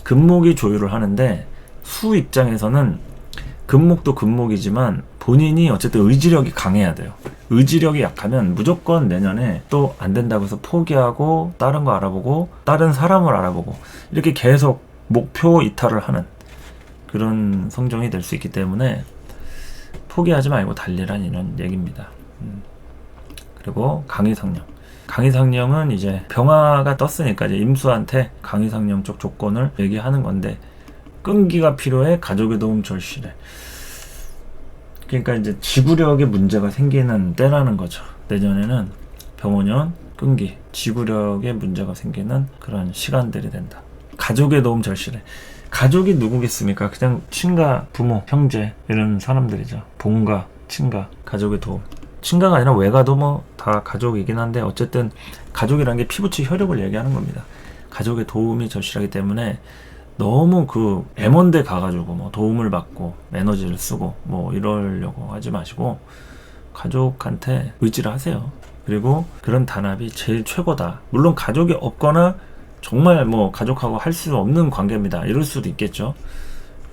금목이 조율을 하는데, 수 입장에서는 금목도 금목이지만 본인이 어쨌든 의지력이 강해야 돼요. 의지력이 약하면 무조건 내년에 또 안 된다고 해서 포기하고 다른 거 알아보고 다른 사람을 알아보고 이렇게 계속 목표 이탈을 하는 그런 성정이 될 수 있기 때문에 포기하지 말고 달리란 이런 얘기입니다. 그리고 강의상령. 강의상령은 이제 병화가 떴으니까 이제 임수한테 강의상령 쪽 조건을 얘기하는 건데, 끈기가 필요해, 가족의 도움 절실해. 그러니까 이제 지구력에 문제가 생기는 때라는 거죠. 내년에는 병원연, 끈기, 지구력에 문제가 생기는 그런 시간들이 된다. 가족의 도움 절실해. 가족이 누구겠습니까? 그냥 친가, 부모, 형제 이런 사람들이죠. 본가, 친가, 가족의 도움. 친가가 아니라 외가도 뭐 다 가족이긴 한데, 어쨌든 가족이라는 게 피부치 혈육을 얘기하는 겁니다. 가족의 도움이 절실하기 때문에 너무 그 M1대 가가지고 뭐 도움을 받고 에너지를 쓰고 뭐 이러려고 하지 마시고 가족한테 의지를 하세요. 그리고 그런 단합이 제일 최고다. 물론 가족이 없거나 정말 뭐 가족하고 할 수 없는 관계입니다. 이럴 수도 있겠죠.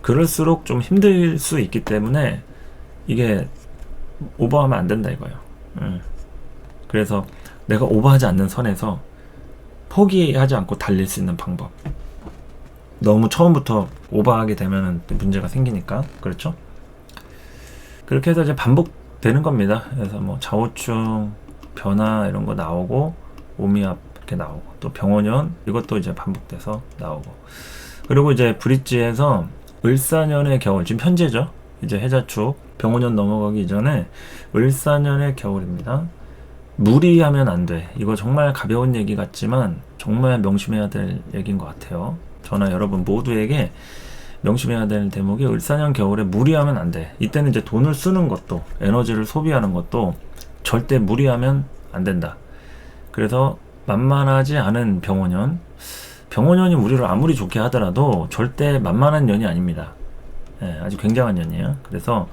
그럴수록 좀 힘들 수 있기 때문에 이게 오버하면 안 된다 이거예요. 그래서 내가 오버하지 않는 선에서 포기하지 않고 달릴 수 있는 방법. 너무 처음부터 오버하게 되면은 문제가 생기니까. 그렇죠? 그렇게 해서 이제 반복되는 겁니다. 그래서 뭐 좌우충 변화 이런 거 나오고, 오미압 이렇게 나오고, 또 병원연 이것도 이제 반복돼서 나오고, 그리고 이제 브릿지에서 을사년의 겨울, 지금 현재죠. 이제 해자축 병원연 넘어가기 이전에 을사년의 겨울입니다. 무리하면 안 돼. 이거 정말 가벼운 얘기 같지만 정말 명심해야 될 얘기인 것 같아요. 저나 여러분 모두에게 명심해야 될 대목이, 을사년 겨울에 무리하면 안 돼. 이때는 이제 돈을 쓰는 것도, 에너지를 소비하는 것도 절대 무리하면 안 된다. 그래서 만만하지 않은 병원연, 병원연이 우리를 아무리 좋게 하더라도 절대 만만한 년이 아닙니다. 예, 아주 굉장한 년이에요. 그래서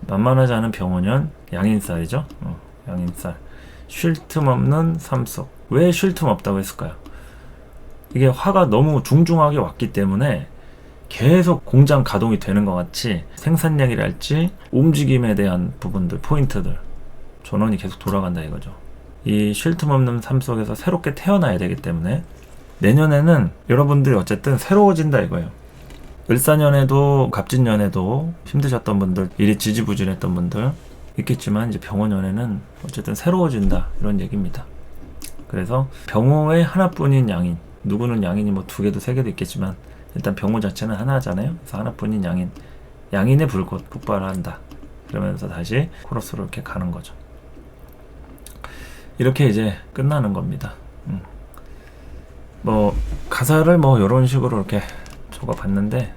만만하지 않은 병원연, 양인살이죠. 양인살. 쉴 틈 없는 삼속. 왜 쉴 틈 없다고 했을까요? 이게 화가 너무 중중하게 왔기 때문에 계속 공장 가동이 되는 것 같이 생산량이랄지 움직임에 대한 부분들, 포인트들, 전원이 계속 돌아간다 이거죠. 이 쉴 틈 없는 삶 속에서 새롭게 태어나야 되기 때문에 내년에는 여러분들이 어쨌든 새로워진다 이거예요. 을사년에도 갑진년에도 힘드셨던 분들, 일이 지지부진했던 분들 있겠지만, 이제 병원년에는 어쨌든 새로워진다 이런 얘기입니다. 그래서 병호의 하나뿐인 양인, 누구는 양인이 뭐 2개도 3개도 있겠지만 일단 병호 자체는 하나잖아요. 그래서 하나뿐인 양인, 양인의 불꽃 폭발한다 그러면서 다시 코러스로 이렇게 가는 거죠. 이렇게 이제 끝나는 겁니다. 뭐 가사를 뭐 이런 식으로 이렇게 적어봤는데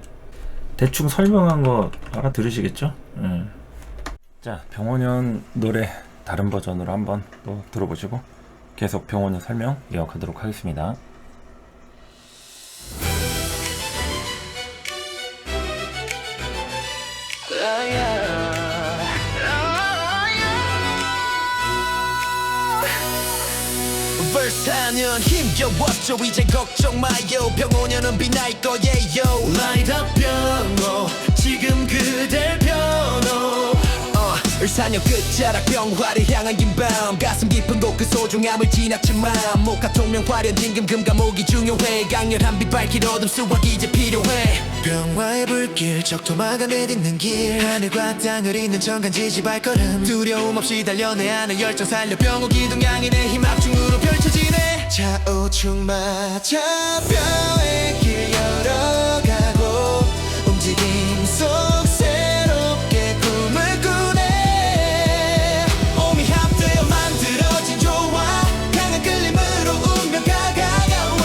대충 설명한 거 알아들으시겠죠? 자, 병원연 노래 다른 버전으로 한번 또 들어보시고 계속 병원의 설명 이어가도록 하겠습니다. 벌써 4년 힘겨웠죠. 이제 걱정 마요. 병원연은 빛날 거예요. Light up 병호 지금 그댈 변호 4년 끝자락 병화를 향한 긴 밤 가슴 깊은 곳 그 소중함을 지났지만 목화 통명 화련 임금 감옥이 중요해. 강렬한 빛 밝힐 어둠 수확 이제 필요해. 병화의 불길 적토마가 내딛는 길 하늘과 땅을 잇는 정간지지 발걸음 두려움 없이 달려 내 안의 열정 살려 병호 기둥 향해 내 힘 합중으로 펼쳐지네. 좌우충마차 뼈의 길 열어가고 움직임 속 새롭게 꿈을 꾸네. 몸이 합되어 만들어진 조화 강한 끌림으로 운명가 가까워.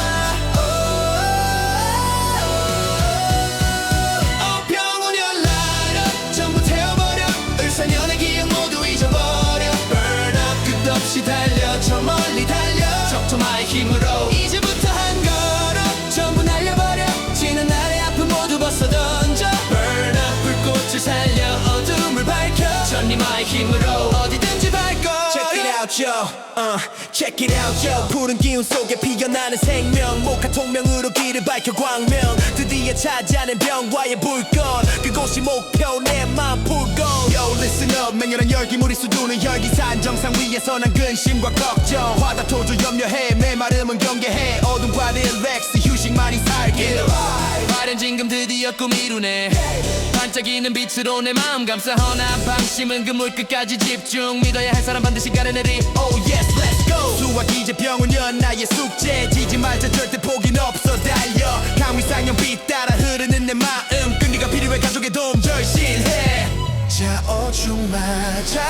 병원연 light up 전부 태워버려. 을사년의 기억 모두 잊어버려. Burn up 끝없이 달려 저 멀리 달려. 적토마의 힘으로 이제부터 한 걸음 전부 날려버려. 지난 날의 아픔 모두 벗어 던져. Burn up 불꽃을 살려 어둠을 밝혀. 전리마의 힘으로 어디든지 밟고. Check it out yo check it out yo. 푸른 기운 속에 피어나는 생명 목화 통명으로 길을 밝혀 광명. 드디어 찾아낸 병화의 불꽃 그곳이 목표 내 맘 풀고. Yo listen up 맹렬한 열기 물이 쏟우는 혈기 산정상 위에서 난 근심과 걱정 화다토조 염려해 메마름은 경계해. 어둠과 릴렉스 휴식만이 살길. 화련 진금 드디어 꿈 이루네. 반짝이는 빛으로 내 마음 감싸허나 방심은 그물 끝까지 집중 믿어야 할 사람 반드시 가려내리. Oh yes let's go. 수학 이제 병원연 나의 숙제 지지 말자 절대 포기는 없어 달려. 강위상형 빛 따라 흐르는 내 마음 끈기가 필요해 가족의 도움 절실해. 좌우충마차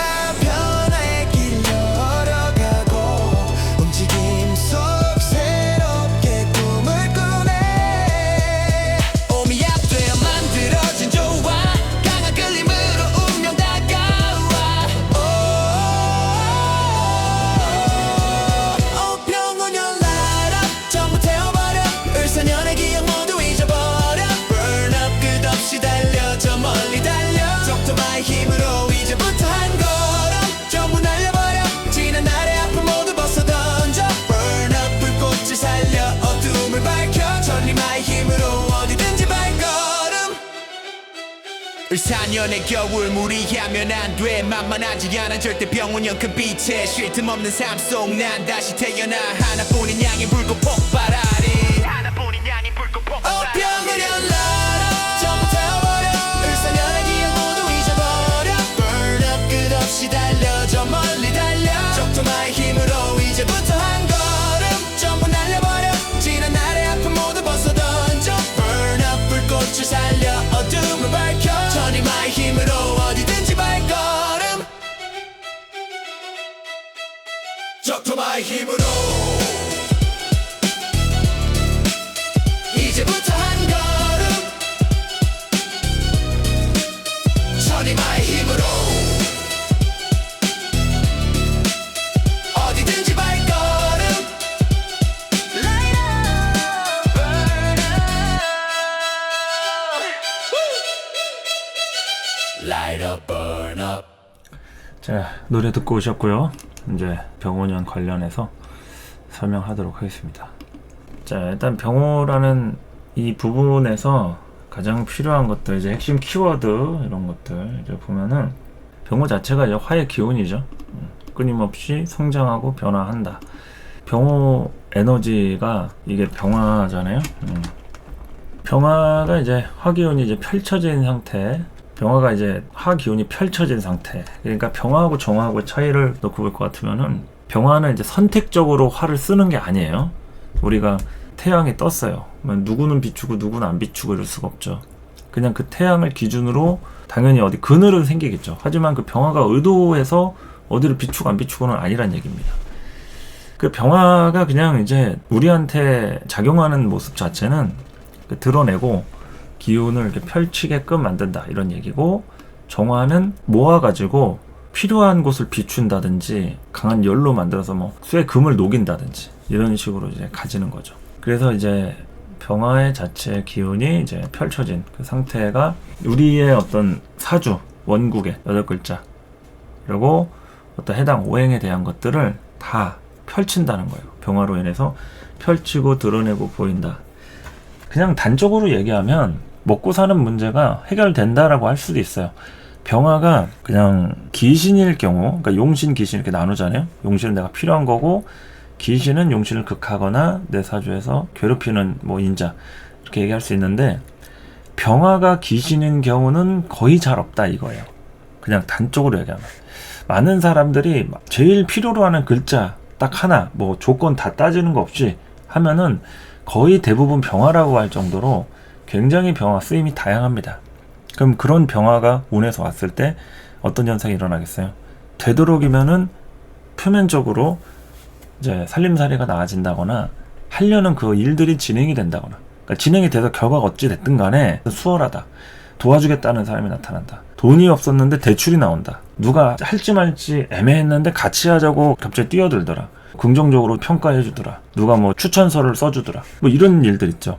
변화의 길 열어가고 움직임 속 새롭게 꿈을 꾸네. 몸이 합되어 만들어진 조화 강한 끌림으로 운명 다가와. 병원연 light up 전부 태워버려. 을사년의 기억 모두 잊어버려. Burn up 끝없이 달려 저 멀리 달려. 적토마의 힘으로 이제부터 한 걸음 전부 날려버려. 지난 날의 아픔 모두 벗어 던져. Burn up 불꽃을 살려 어둠을 밝혀. 전리마의 힘으로 어디든지 발걸음. 4년의 겨울 무리하면 안 돼. 만만하지 않아 절대 병원연 큰 빛에 쉴 틈 없는 삶 속 난 다시 태어나. 하나뿐인 양의 불꽃 폭발하리. 하나뿐인 양의 불꽃 폭발하리. 병원연 light up 전부 태워버려. 을사년의 기억 모두 잊어버려. Burn up 끝없이 달려 저 멀리 달려. 적토마의 힘으로 이제부터 한 걸음 전부 날려버려. 지난 날의 아픔 모두 벗어 던져. Burn up 불꽃을 살려 어둠을 밝혀. 전리마의 힘으로 어디든지 발걸음. 적토마의 힘으로 이제부터 한 걸음. 전리마의 힘으로 어디든지 발걸음. Light up, burn up. Light up, burn up. 자, 노래 듣고 오셨고요. 이제 병원연 관련해서 설명하도록 하겠습니다. 자, 일단 병호라는 이 부분에서 가장 필요한 것들, 이제 핵심 키워드 이런 것들 이제 보면은 병호 자체가 이제 화의 기운이죠. 끊임없이 성장하고 변화한다. 병호 에너지가 이게 병화잖아요. 병화가 이제 화기운이 이제 펼쳐진 상태. 병화가 이제 화기운이 펼쳐진 상태. 그러니까 병화하고 정화하고의 차이를 놓고 볼 것 같으면은 병화는 이제 선택적으로 화를 쓰는 게 아니에요. 우리가 태양이 떴어요. 누구는 비추고 누구는 안 비추고 이럴 수가 없죠. 그냥 그 태양을 기준으로 당연히 어디 그늘은 생기겠죠. 하지만 그 병화가 의도해서 어디를 비추고 안 비추고는 아니란 얘기입니다. 그 병화가 그냥 이제 우리한테 작용하는 모습 자체는 드러내고 기운을 이렇게 펼치게끔 만든다 이런 얘기고, 정화는 모아가지고 필요한 곳을 비춘다든지 강한 열로 만들어서 뭐 쇠 금을 녹인다든지 이런 식으로 이제 가지는 거죠. 그래서 이제 병화의 자체 기운이 이제 펼쳐진 그 상태가 우리의 어떤 사주, 원국의 8글자 그리고 어떤 해당 오행에 대한 것들을 다 펼친다는 거예요. 병화로 인해서 펼치고 드러내고 보인다. 그냥 단적으로 얘기하면 먹고 사는 문제가 해결된다라고 할 수도 있어요. 병화가 그냥 귀신일 경우, 그러니까 용신, 귀신 이렇게 나누잖아요. 용신은 내가 필요한 거고 귀신은 용신을 극하거나 내 사주에서 괴롭히는 뭐 인자 이렇게 얘기할 수 있는데 병화가 귀신인 경우는 거의 잘 없다 이거예요. 그냥 단적으로 얘기하면 많은 사람들이 제일 필요로 하는 글자 딱 하나 뭐 조건 다 따지는 거 없이 하면은 거의 대부분 병화라고 할 정도로 굉장히 병화 쓰임이 다양합니다. 그럼 그런 병화가 운에서 왔을 때 어떤 현상이 일어나겠어요? 되도록이면은 표면적으로 이제 살림살이가 나아진다거나 하려는 그 일들이 진행이 된다거나 그러니까 진행이 돼서 결과가 어찌 됐든 간에 수월하다. 도와주겠다는 사람이 나타난다. 돈이 없었는데 대출이 나온다. 누가 할지 말지 애매했는데 같이 하자고 갑자기 뛰어들더라. 긍정적으로 평가해 주더라. 누가 뭐 추천서를 써주더라. 뭐 이런 일들 있죠.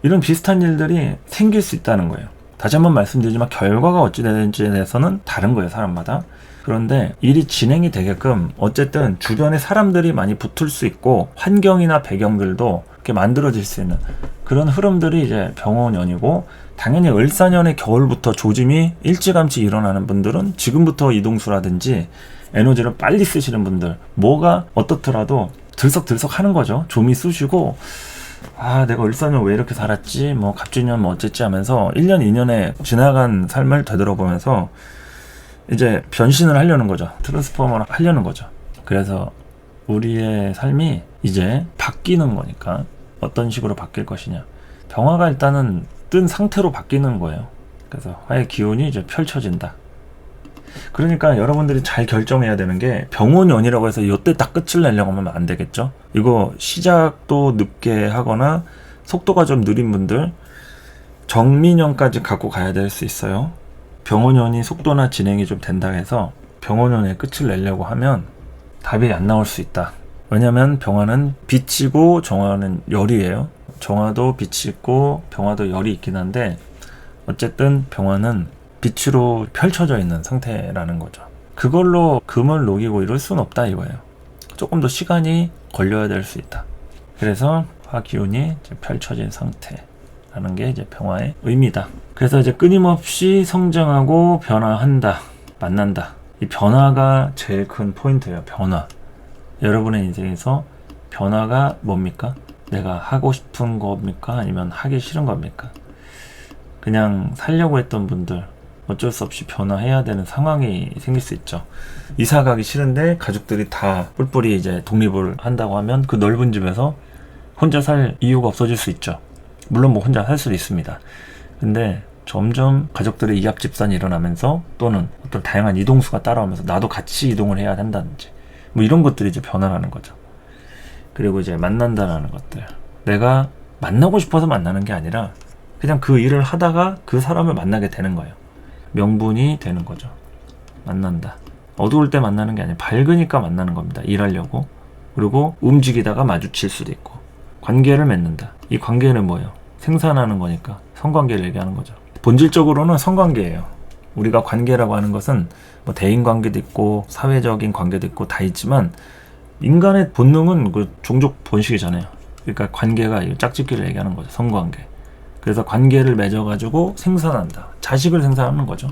이런 비슷한 일들이 생길 수 있다는 거예요. 다시 한번 말씀드리지만 결과가 어찌 되는지에 대해서는 다른 거예요. 사람마다. 그런데 일이 진행이 되게끔 어쨌든 주변에 사람들이 많이 붙을 수 있고 환경이나 배경들도 이렇게 만들어질 수 있는 그런 흐름들이 이제 병원연이고 당연히 을사년의 겨울부터 조짐이 일찌감치 일어나는 분들은 지금부터 이동수라든지 에너지를 빨리 쓰시는 분들 뭐가 어떻더라도 들썩들썩 하는 거죠. 좀이 쑤시고 아 내가 을사년 왜 이렇게 살았지 뭐 갑진년 뭐 어쨌지 하면서 1년 2년에 지나간 삶을 되돌아보면서 이제 변신을 하려는 거죠. 트랜스포머를 하려는 거죠. 그래서 우리의 삶이 이제 바뀌는 거니까 어떤 식으로 바뀔 것이냐. 병화가 일단은 뜬 상태로 바뀌는 거예요. 그래서 화의 기운이 이제 펼쳐진다. 그러니까 여러분들이 잘 결정해야 되는 게 병원연이라고 해서 이때 딱 끝을 내려고 하면 안 되겠죠. 이거 시작도 늦게 하거나 속도가 좀 느린 분들 정민연까지 갖고 가야 될 수 있어요. 병원연이 속도나 진행이 좀 된다 해서 병원연의 끝을 내려고 하면 답이 안 나올 수 있다. 왜냐면 병화는 빛이고 정화는 열이에요. 정화도 빛이 있고 병화도 열이 있긴 한데 어쨌든 병화는 빛으로 펼쳐져 있는 상태라는 거죠. 그걸로 금을 녹이고 이럴 수는 없다 이거예요. 조금 더 시간이 걸려야 될 수 있다. 그래서 화기운이 이제 펼쳐진 상태라는 게 이제 병화의 의미다. 그래서 이제 끊임없이 성장하고 변화한다. 만난다. 이 변화가 제일 큰 포인트예요. 변화. 여러분의 인생에서 변화가 뭡니까? 내가 하고 싶은 겁니까? 아니면 하기 싫은 겁니까? 그냥 살려고 했던 분들 어쩔 수 없이 변화해야 되는 상황이 생길 수 있죠. 이사 가기 싫은데 가족들이 다 뿔뿔이 이제 독립을 한다고 하면 그 넓은 집에서 혼자 살 이유가 없어질 수 있죠. 물론 뭐 혼자 살 수도 있습니다. 근데 점점 가족들의 이합 집산이 일어나면서 또는 어떤 다양한 이동수가 따라오면서 나도 같이 이동을 해야 한다든지 뭐 이런 것들이 이제 변화라는 거죠. 그리고 이제 만난다라는 것들. 내가 만나고 싶어서 만나는 게 아니라 그냥 그 일을 하다가 그 사람을 만나게 되는 거예요. 명분이 되는 거죠. 만난다. 어두울 때 만나는 게 아니라 밝으니까 만나는 겁니다. 일하려고. 그리고 움직이다가 마주칠 수도 있고. 관계를 맺는다. 이 관계는 뭐예요? 생산하는 거니까 성관계를 얘기하는 거죠. 본질적으로는 성관계예요. 우리가 관계라고 하는 것은 뭐 대인관계도 있고 사회적인 관계도 있고 다 있지만 인간의 본능은 그 종족 본식이잖아요. 그러니까 관계가 짝짓기를 얘기하는 거죠. 성관계. 그래서 관계를 맺어가지고 생산한다. 자식을 생산하는 거죠.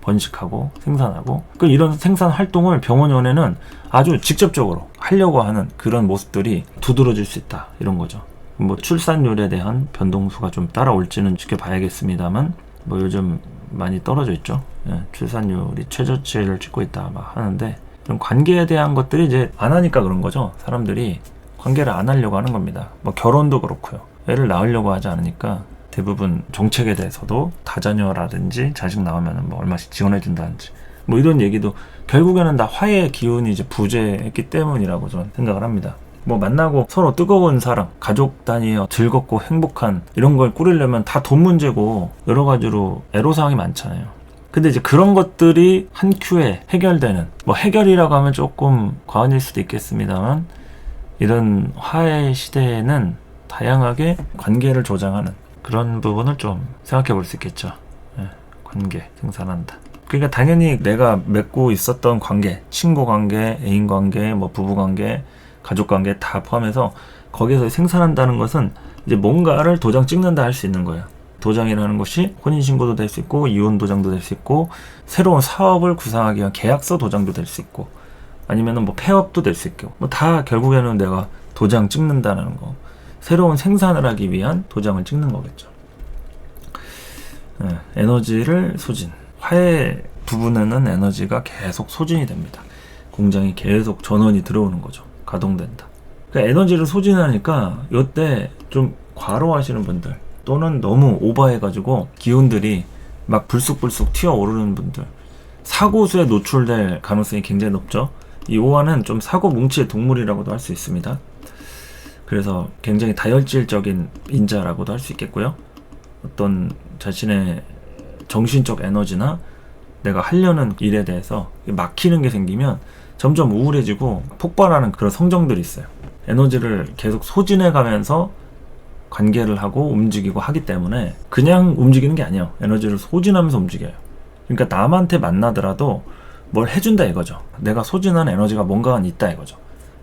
번식하고 생산하고. 그 이런 생산 활동을 병원연에는 아주 직접적으로 하려고 하는 그런 모습들이 두드러질 수 있다. 이런 거죠. 뭐 출산율에 대한 변동수가 좀 따라올지는 지켜봐야겠습니다만 뭐 요즘 많이 떨어져 있죠. 예, 출산율이 최저치를 찍고 있다 막 하는데 이런 관계에 대한 것들이 이제 안 하니까 그런 거죠. 사람들이 관계를 안 하려고 하는 겁니다. 뭐 결혼도 그렇고요. 애를 낳으려고 하지 않으니까 대부분 정책에 대해서도 다자녀라든지 자식 나오면 뭐 얼마씩 지원해 준다든지 뭐 이런 얘기도 결국에는 다 화의 기운이 이제 부재했기 때문이라고 저는 생각을 합니다. 뭐 만나고 서로 뜨거운 사랑, 가족 단위의 즐겁고 행복한 이런 걸 꾸리려면 다 돈 문제고 여러 가지로 애로사항이 많잖아요. 근데 이제 그런 것들이 한 큐에 해결되는, 뭐 해결이라고 하면 조금 과언일 수도 있겠습니다만, 이런 화해 시대에는 다양하게 관계를 조장하는 그런 부분을 좀 생각해 볼 수 있겠죠. 예, 관계 생산한다. 그러니까 당연히 내가 맺고 있었던 관계, 친구 관계, 애인 관계, 뭐 부부 관계, 가족 관계 다 포함해서 거기에서 생산한다는 것은 이제 뭔가를 도장 찍는다 할 수 있는 거예요. 도장이라는 것이 혼인신고도 될 수 있고, 이혼 도장도 될 수 있고, 새로운 사업을 구상하기 위한 계약서 도장도 될 수 있고, 아니면은 뭐 폐업도 될 수 있고, 뭐 다 결국에는 내가 도장 찍는다는 거, 새로운 생산을 하기 위한 도장을 찍는 거겠죠. 에너지를 소진, 화해 부분에는 에너지가 계속 소진이 됩니다. 공장이 계속 전원이 들어오는 거죠. 가동된다. 그러니까 에너지를 소진하니까 이때 좀 과로하시는 분들, 또는 너무 오버해가지고 기운들이 막 불쑥불쑥 튀어오르는 분들, 사고수에 노출될 가능성이 굉장히 높죠. 이 오화는 좀 사고 뭉치의 동물이라고도 할 수 있습니다. 그래서 굉장히 다혈질적인 인자라고도 할 수 있겠고요. 어떤 자신의 정신적 에너지나 내가 하려는 일에 대해서 막히는 게 생기면 점점 우울해지고 폭발하는 그런 성정들이 있어요. 에너지를 계속 소진해 가면서 관계를 하고 움직이고 하기 때문에 그냥 움직이는 게 아니에요. 에너지를 소진하면서 움직여요. 그러니까 남한테 만나더라도 뭘 해준다 이거죠. 내가 소진한 에너지가 뭔가 있다 이거죠.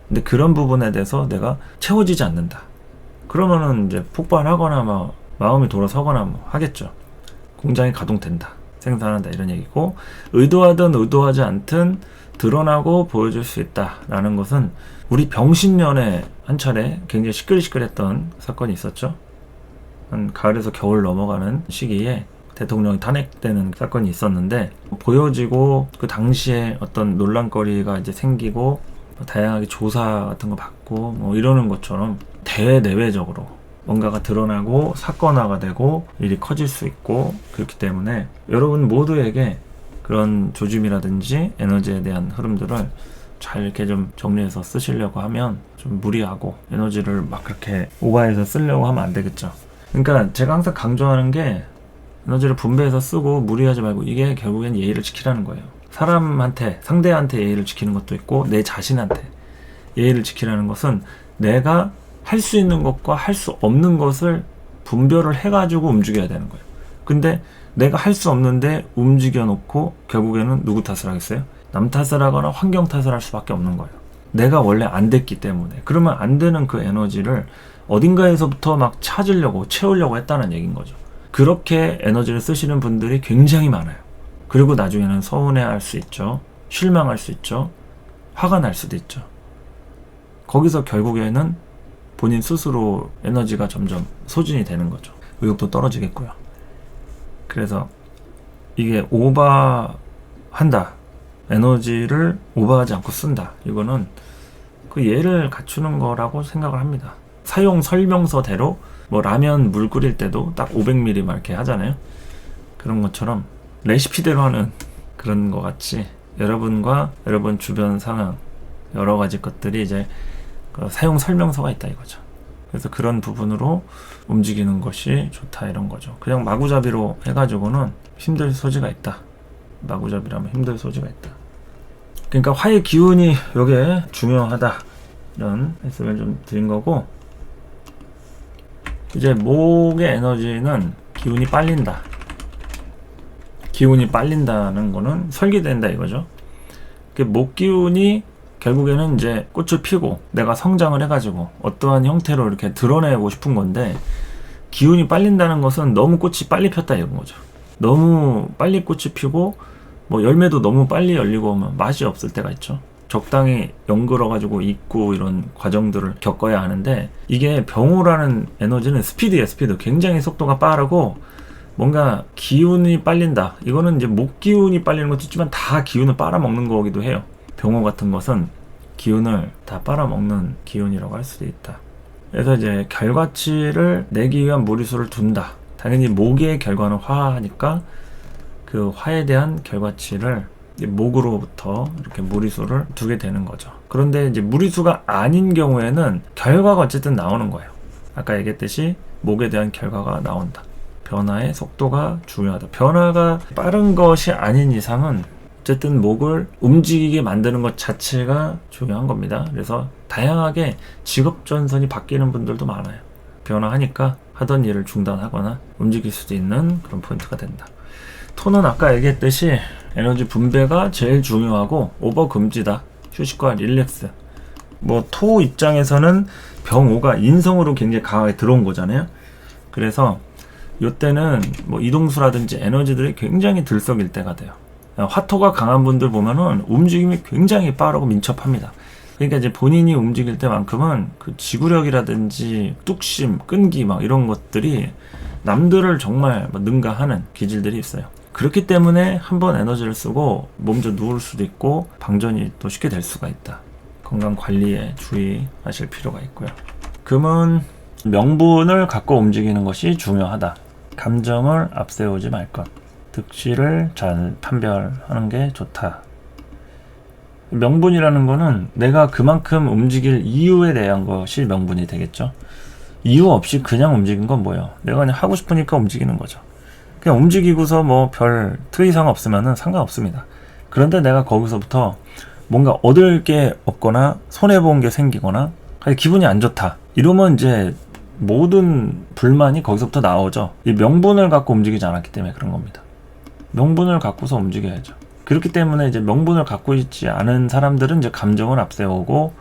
근데 그런 부분에 대해서 내가 채워지지 않는다. 그러면은 이제 폭발하거나 뭐 마음이 돌아서거나 뭐 하겠죠. 공장이 가동된다. 생산한다 이런 얘기고, 의도하든 의도하지 않든 드러나고 보여줄 수 있다라는 것은 우리 병신년에 한 차례 굉장히 시끌시끌했던 사건이 있었죠. 한 가을에서 겨울 넘어가는 시기에 대통령이 탄핵되는 사건이 있었는데, 보여지고 그 당시에 어떤 논란거리가 이제 생기고 다양하게 조사 같은 거 받고 뭐 이러는 것처럼 대내외적으로 뭔가가 드러나고 사건화가 되고 일이 커질 수 있고, 그렇기 때문에 여러분 모두에게 그런 조짐이라든지 에너지에 대한 흐름들을 잘 이렇게 좀 정리해서 쓰시려고 하면 좀 무리하고 에너지를 막 그렇게 오버해서 쓰려고 하면 안 되겠죠. 그러니까 제가 항상 강조하는 게 에너지를 분배해서 쓰고 무리하지 말고, 이게 결국엔 예의를 지키라는 거예요. 사람한테, 상대한테 예의를 지키는 것도 있고 내 자신한테 예의를 지키라는 것은 내가 할 수 있는 것과 할 수 없는 것을 분별을 해가지고 움직여야 되는 거예요. 근데 내가 할 수 없는데 움직여 놓고 결국에는 누구 탓을 하겠어요? 남 탓을 하거나 환경 탓을 할 수밖에 없는 거예요. 내가 원래 안 됐기 때문에. 그러면 안 되는 그 에너지를 어딘가에서부터 막 찾으려고 채우려고 했다는 얘기인 거죠. 그렇게 에너지를 쓰시는 분들이 굉장히 많아요. 그리고 나중에는 서운해할 수 있죠. 실망할 수 있죠. 화가 날 수도 있죠. 거기서 결국에는 본인 스스로 에너지가 점점 소진이 되는 거죠. 의욕도 떨어지겠고요. 그래서 이게 오버한다, 에너지를 오버하지 않고 쓴다, 이거는 그 예를 갖추는 거라고 생각을 합니다. 사용 설명서대로 뭐 라면 물 끓일 때도 딱 500ml 막 이렇게 하잖아요. 그런 것처럼 레시피대로 하는 그런 거 같이 여러분과 여러분 주변 상황 여러 가지 것들이 이제 그 사용 설명서가 있다 이거죠. 그래서 그런 부분으로 움직이는 것이 좋다 이런 거죠. 그냥 마구잡이로 해가지고는 힘들 소지가 있다. 마구잡이라면 힘들 소지가 있다. 그러니까 화의 기운이 요게 중요하다, 이런 말씀을 좀 드린 거고, 이제 목의 에너지는 기운이 빨린다. 기운이 빨린다는 거는 설계된다 이거죠. 목 기운이 결국에는 이제 꽃을 피고 내가 성장을 해가지고 어떠한 형태로 이렇게 드러내고 싶은 건데, 기운이 빨린다는 것은 너무 꽃이 빨리 폈다 이런 거죠. 너무 빨리 꽃이 피고 뭐 열매도 너무 빨리 열리고 오면 맛이 없을 때가 있죠. 적당히 연글어가지고 익고 이런 과정들을 겪어야 하는데, 이게 병호라는 에너지는 스피드예요. 스피드. 굉장히 속도가 빠르고 뭔가 기운이 빨린다. 이거는 이제 목 기운이 빨리는 것도 있지만 다 기운을 빨아먹는 거기도 해요. 병호 같은 것은 기운을 다 빨아먹는 기운이라고 할 수도 있다. 그래서 이제 결과치를 내기 위한 무리수를 둔다. 당연히 목의 결과는 화하니까 그 화에 대한 결과치를 목으로부터 이렇게 무리수를 두게 되는 거죠. 그런데 이제 무리수가 아닌 경우에는 결과가 어쨌든 나오는 거예요. 아까 얘기했듯이 목에 대한 결과가 나온다. 변화의 속도가 중요하다. 변화가 빠른 것이 아닌 이상은 어쨌든 목을 움직이게 만드는 것 자체가 중요한 겁니다. 그래서 다양하게 직업 전선이 바뀌는 분들도 많아요. 변화하니까 하던 일을 중단하거나 움직일 수도 있는 그런 포인트가 된다. 토는 아까 얘기했듯이 에너지 분배가 제일 중요하고 오버 금지다. 휴식과 릴렉스. 뭐 토 입장에서는 병5가 인성으로 굉장히 강하게 들어온 거잖아요. 그래서 이때는 뭐 이동수라든지 에너지들이 굉장히 들썩일 때가 돼요. 화토가 강한 분들 보면은 움직임이 굉장히 빠르고 민첩합니다. 그러니까 이제 본인이 움직일 때만큼은 그 지구력이라든지 뚝심, 끈기 막 이런 것들이 남들을 정말 능가하는 기질들이 있어요. 그렇기 때문에 한번 에너지를 쓰고 몸져 누울 수도 있고 방전이 또 쉽게 될 수가 있다. 건강 관리에 주의하실 필요가 있고요. 금은 명분을 갖고 움직이는 것이 중요하다. 감정을 앞세우지 말 것. 득실을 잘 판별하는 게 좋다. 명분이라는 거는 내가 그만큼 움직일 이유에 대한 것이 명분이 되겠죠. 이유 없이 그냥 움직인 건 뭐예요? 내가 그냥 하고 싶으니까 움직이는 거죠. 그냥 움직이고서 뭐 별 특이사항 없으면은 상관없습니다. 그런데 내가 거기서부터 뭔가 얻을 게 없거나 손해본 게 생기거나 기분이 안 좋다. 이러면 이제 모든 불만이 거기서부터 나오죠. 이 명분을 갖고 움직이지 않았기 때문에 그런 겁니다. 명분을 갖고서 움직여야죠. 그렇기 때문에 이제 명분을 갖고 있지 않은 사람들은 이제 감정을 앞세우고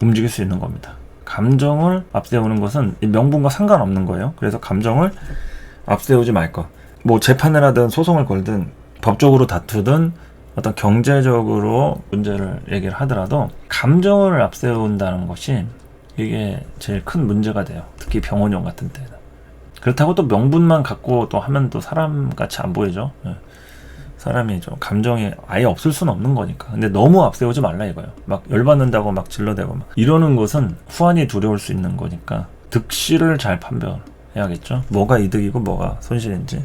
움직일 수 있는 겁니다. 감정을 앞세우는 것은 이 명분과 상관없는 거예요. 그래서 감정을 앞세우지 말 것. 뭐 재판을 하든 소송을 걸든 법적으로 다투든 어떤 경제적으로 문제를 얘기를 하더라도 감정을 앞세운다는 것이 이게 제일 큰 문제가 돼요. 특히 병원용 같은 때는. 그렇다고 또 명분만 갖고 또 하면 또 사람같이 안 보이죠. 사람이 좀 감정이 아예 없을 수는 없는 거니까. 근데 너무 앞세우지 말라 이거예요. 막 열받는다고 막 질러대고 막 이러는 것은 후환이 두려울 수 있는 거니까 득실을 잘 판별해야겠죠. 뭐가 이득이고 뭐가 손실인지.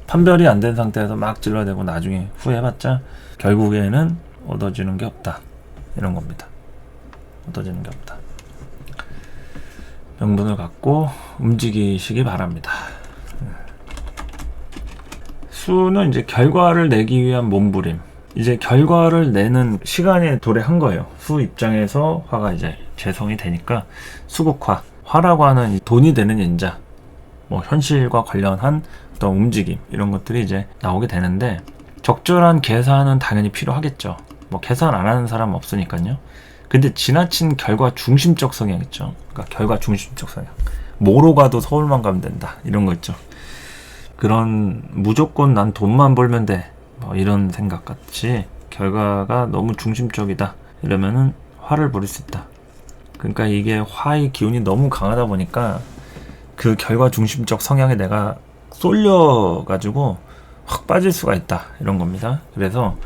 판별이 안 된 상태에서 막 질러대고 나중에 후회해봤자 결국에는 얻어지는 게 없다. 이런 겁니다. 얻어지는 게 없다. 명분을 갖고 움직이시기 바랍니다. 수는 이제 결과를 내기 위한 몸부림. 이제 결과를 내는 시간에 도래한 거예요. 수 입장에서 화가 이제 재성이 되니까 수국화. 화라고 하는 돈이 되는 인자. 뭐 현실과 관련한 어떤 움직임 이런 것들이 이제 나오게 되는데 적절한 계산은 당연히 필요하겠죠. 뭐 계산 안 하는 사람 없으니까요. 근데 지나친 결과 중심적 성향 있죠. 그러니까 결과 중심적 성향. 뭐로 가도 서울만 가면 된다. 이런 거 있죠. 그런 무조건 난 돈만 벌면 돼. 뭐 이런 생각 같이 결과가 너무 중심적이다. 이러면은 화를 부릴 수 있다. 그러니까 이게 화의 기운이 너무 강하다 보니까 그 결과 중심적 성향에 내가 쏠려가지고 확 빠질 수가 있다. 이런 겁니다. 그래서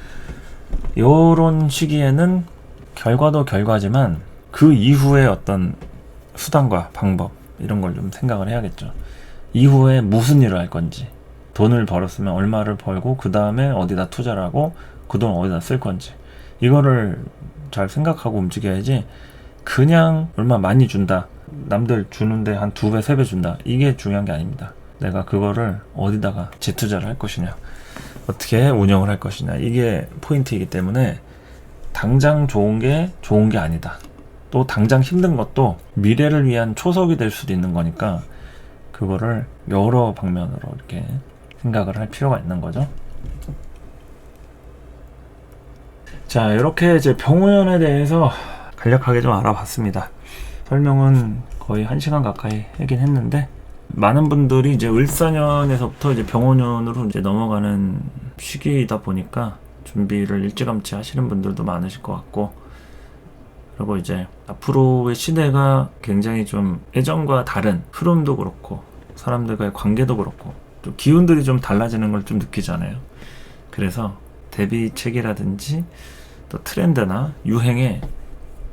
요런 시기에는 결과도 결과지만 그 이후에 어떤 수단과 방법 이런 걸 좀 생각을 해야겠죠. 이후에 무슨 일을 할 건지, 돈을 벌었으면 얼마를 벌고 그 다음에 어디다 투자를 하고 그 돈 어디다 쓸 건지 이거를 잘 생각하고 움직여야지 그냥 얼마 많이 준다, 남들 주는데 한 2배, 3배 준다, 이게 중요한 게 아닙니다. 내가 그거를 어디다가 재투자를 할 것이냐, 어떻게 운영을 할 것이냐, 이게 포인트이기 때문에 당장 좋은 게 아니다. 또 당장 힘든 것도 미래를 위한 초석이 될 수도 있는 거니까 그거를 여러 방면으로 이렇게 생각을 할 필요가 있는 거죠. 자, 이렇게 이제 병오년에 대해서 간략하게 좀 알아봤습니다. 설명은 거의 1시간 가까이 하긴 했는데 많은 분들이 이제 을사년에서부터 이제 병오년으로 이제 넘어가는 시기이다 보니까 준비를 일찌감치 하시는 분들도 많으실 것 같고, 그리고 이제 앞으로의 시대가 굉장히 좀 예전과 다른 흐름도 그렇고 사람들과의 관계도 그렇고 좀 기운들이 좀 달라지는 걸 좀 느끼잖아요. 그래서 대비책이라든지 또 트렌드나 유행에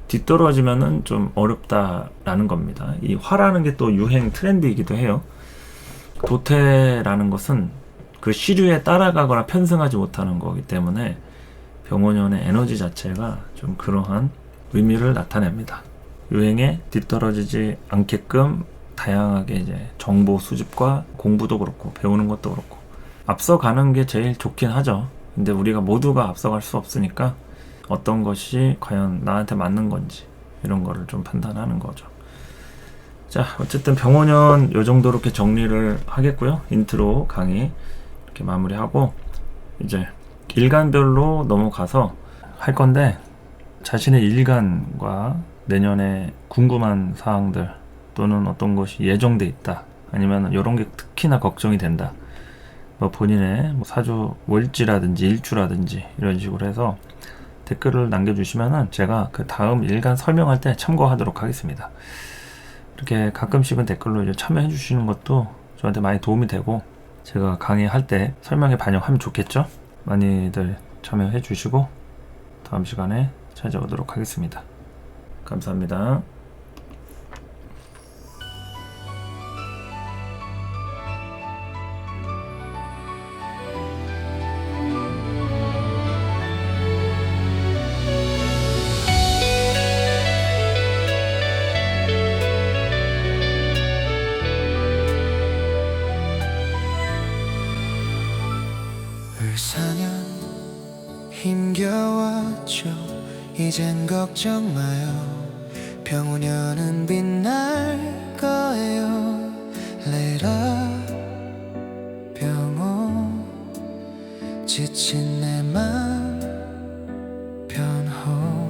뒤떨어지면은 좀 어렵다라는 겁니다. 이 화라는 게 또 유행 트렌드이기도 해요. 도태라는 것은 그 시류에 따라가거나 편승하지 못하는 거기 때문에 병오년의 에너지 자체가 좀 그러한 의미를 나타냅니다. 유행에 뒤떨어지지 않게끔 다양하게 이제 정보 수집과 공부도 그렇고 배우는 것도 그렇고 앞서가는 게 제일 좋긴 하죠. 근데 우리가 모두가 앞서갈 수 없으니까 어떤 것이 과연 나한테 맞는 건지 이런 거를 좀 판단하는 거죠. 자, 어쨌든 병원연 요 정도로 이렇게 정리를 하겠고요. 인트로 강의 이렇게 마무리하고 이제 일간별로 넘어가서 할 건데, 자신의 일간과 내년에 궁금한 사항들 또는 어떤 것이 예정돼 있다, 아니면 이런 게 특히나 걱정이 된다, 뭐 본인의 뭐 사주 월지라든지 일주라든지 이런 식으로 해서 댓글을 남겨주시면은 제가 그 다음 일간 설명할 때 참고하도록 하겠습니다. 이렇게 가끔씩은 댓글로 이제 참여해 주시는 것도 저한테 많이 도움이 되고, 제가 강의할 때 설명에 반영하면 좋겠죠? 많이들 참여해 주시고 다음 시간에 찾아오도록 하겠습니다. 감사합니다. 을사년 힘겨웠죠. 이젠 걱정 마요. 병우년은 빛날 거예요. Let up 병우, 지친 내 맘 변호.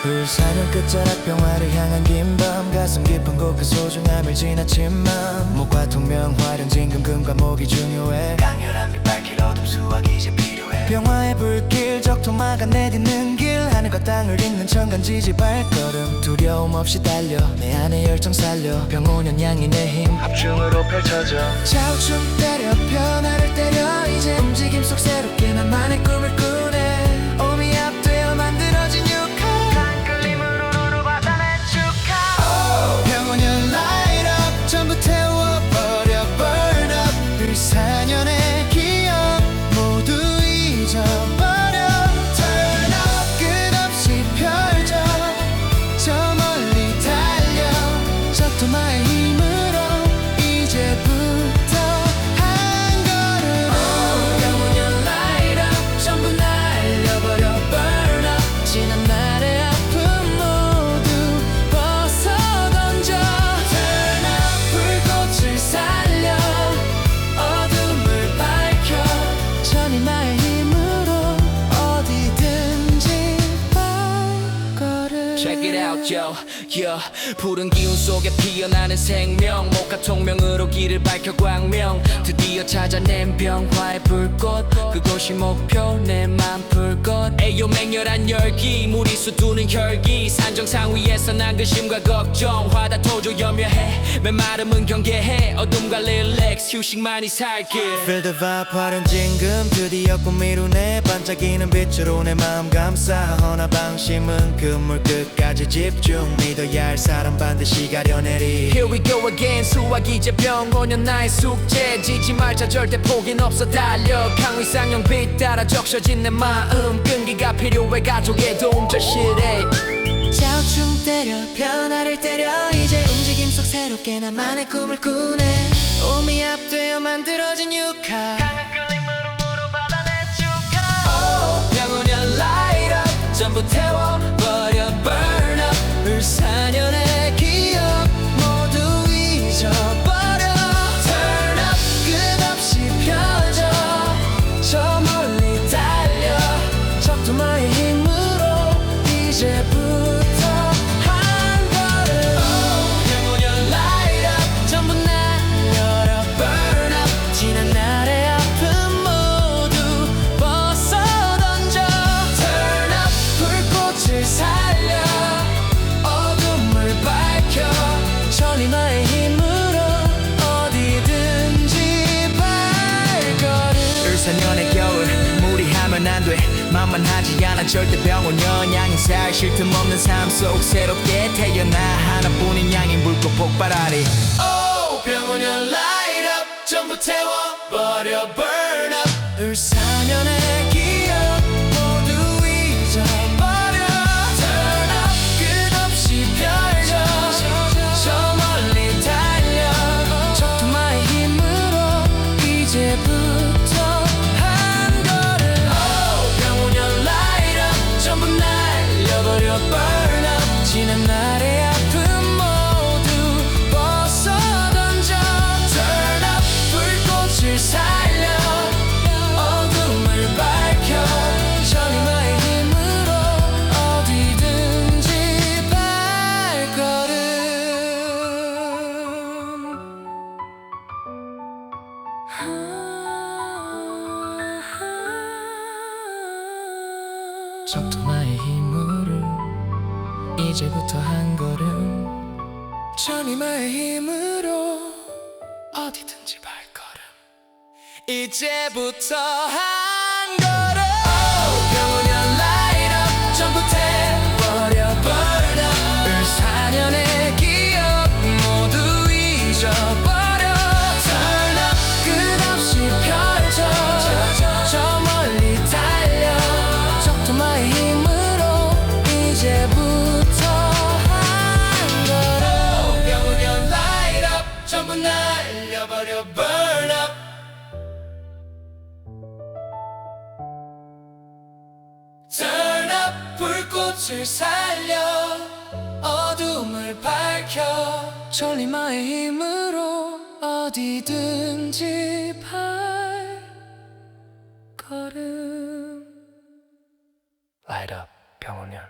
을사년 끝자락 병화를 향한 긴 밤, 가슴 깊은 곳 그 소중함을 지나치만 목과 통명 화련 진금금과 목이 중요해. 강렬한 빛 밝힐 어둠 수확이 이제 필요해. 병화의 불길 적토 막아 내딛는 길, 하늘과 땅을 잇는 천간지지 발걸음 두려움 없이 달려 내 안의 열정 살려. 병오년 양이 내 힘 합중으로 펼쳐져. 자우충 때려 변화를 때려 이제 움직임 속 새롭게 나만의 꿈을 꾸네. 오미 앞되어 만들어진 육하 끌림으로 받아내 축하. 병오년 light up 전부 태워버려 burn up. 을사년의 기억 모두 잊어버려. turn up 끝없이 펼쳐 저 멀리 달려. 적토마의 힘으로 이제부터 한 걸음. 병오년 light up 전부 날려버려 burn up. 지난 날의 아픔 모두 벗어던져. turn up 불꽃을 살려 어둠을 밝혀. 천이마의 힘으로 어디든지 발걸음. Check it out, yo, yeah. 푸른 기운 속에 피어나는 생명, 목화 통명으로 길을 밝혀 광명. 드디어 찾아낸 병화의 불꽃, 그곳이 목표 내 맘 풀 것. 에요 맹렬한 열기, 무리수 두는 혈기. 산정상 위에서 난 근심과 걱정, 화다 토조 염려해. 메마름은 경계해. 어둠과 릴렉스 휴식만이 살길. Feel the vibe 화려한 진금 드디어 꿈 이루네. 반짝이는 빛으로 내 마음 감싸. 허나 방심은 그물 끝까지 집중. 믿어야 할 사람 반드시 가려내리. Here we go again. 수학 이제 병오년 나의 숙제. 지지 말자 절대 포기는 없어 달려. 강위상형 빛 따라 적셔진 내 마음. 끈기가 필요해 가족의 도움 절실해. 자우충 때려 변화를 때려 이제 움직임 속 새롭게 나만의 꿈을 꾸네. 오미 앞되어 만들어진 육하 강한 끌림으로 받아내 축하. 병오년 light up 전부 태워버려 burn up. 을사년의 기억 모두 잊어버려. turn up 끝없이 펴져 저 멀리 달려. 적토마의 힘으로 이제부터 한 걸음. 병오년 light up 전부 날려라 burn up. 지난 날의 아픔 모두 벗어던져. turn up 불꽃을 살려 어둠을 밝혀. 천이마의 힘으로 어디든지 발걸음. 을사년의 겨울 무리하면 안돼. 만만하지 않아 절대 병오년 양인 살 쉴 틈 없는 삶 속 새롭게 태어나. 하나뿐인 양인 불꽃 폭발하리. 병오년 light up 전부 태워버려 burn up. 을사년의 기억 모두 잊어버려. turn up 끝없이 펼쳐 저 적토마의 힘으로 이제부터 한 걸음 천이마의 힘으로 어디든지 발걸음 이제부터 한 걸음 병원연 light up 전부 태워버려 burn up 을사년의 기억 모두 잊어버려 turn up 끝없이 펼쳐 저 멀리 달려 적토마의 힘으로 이제부터 한 걸음 병원연 light up 전부 날려버려 burn up Turn up 불꽃을 살려 어둠을 밝혀 천리마의 힘으로 어디든지 발걸음 Light up 병원연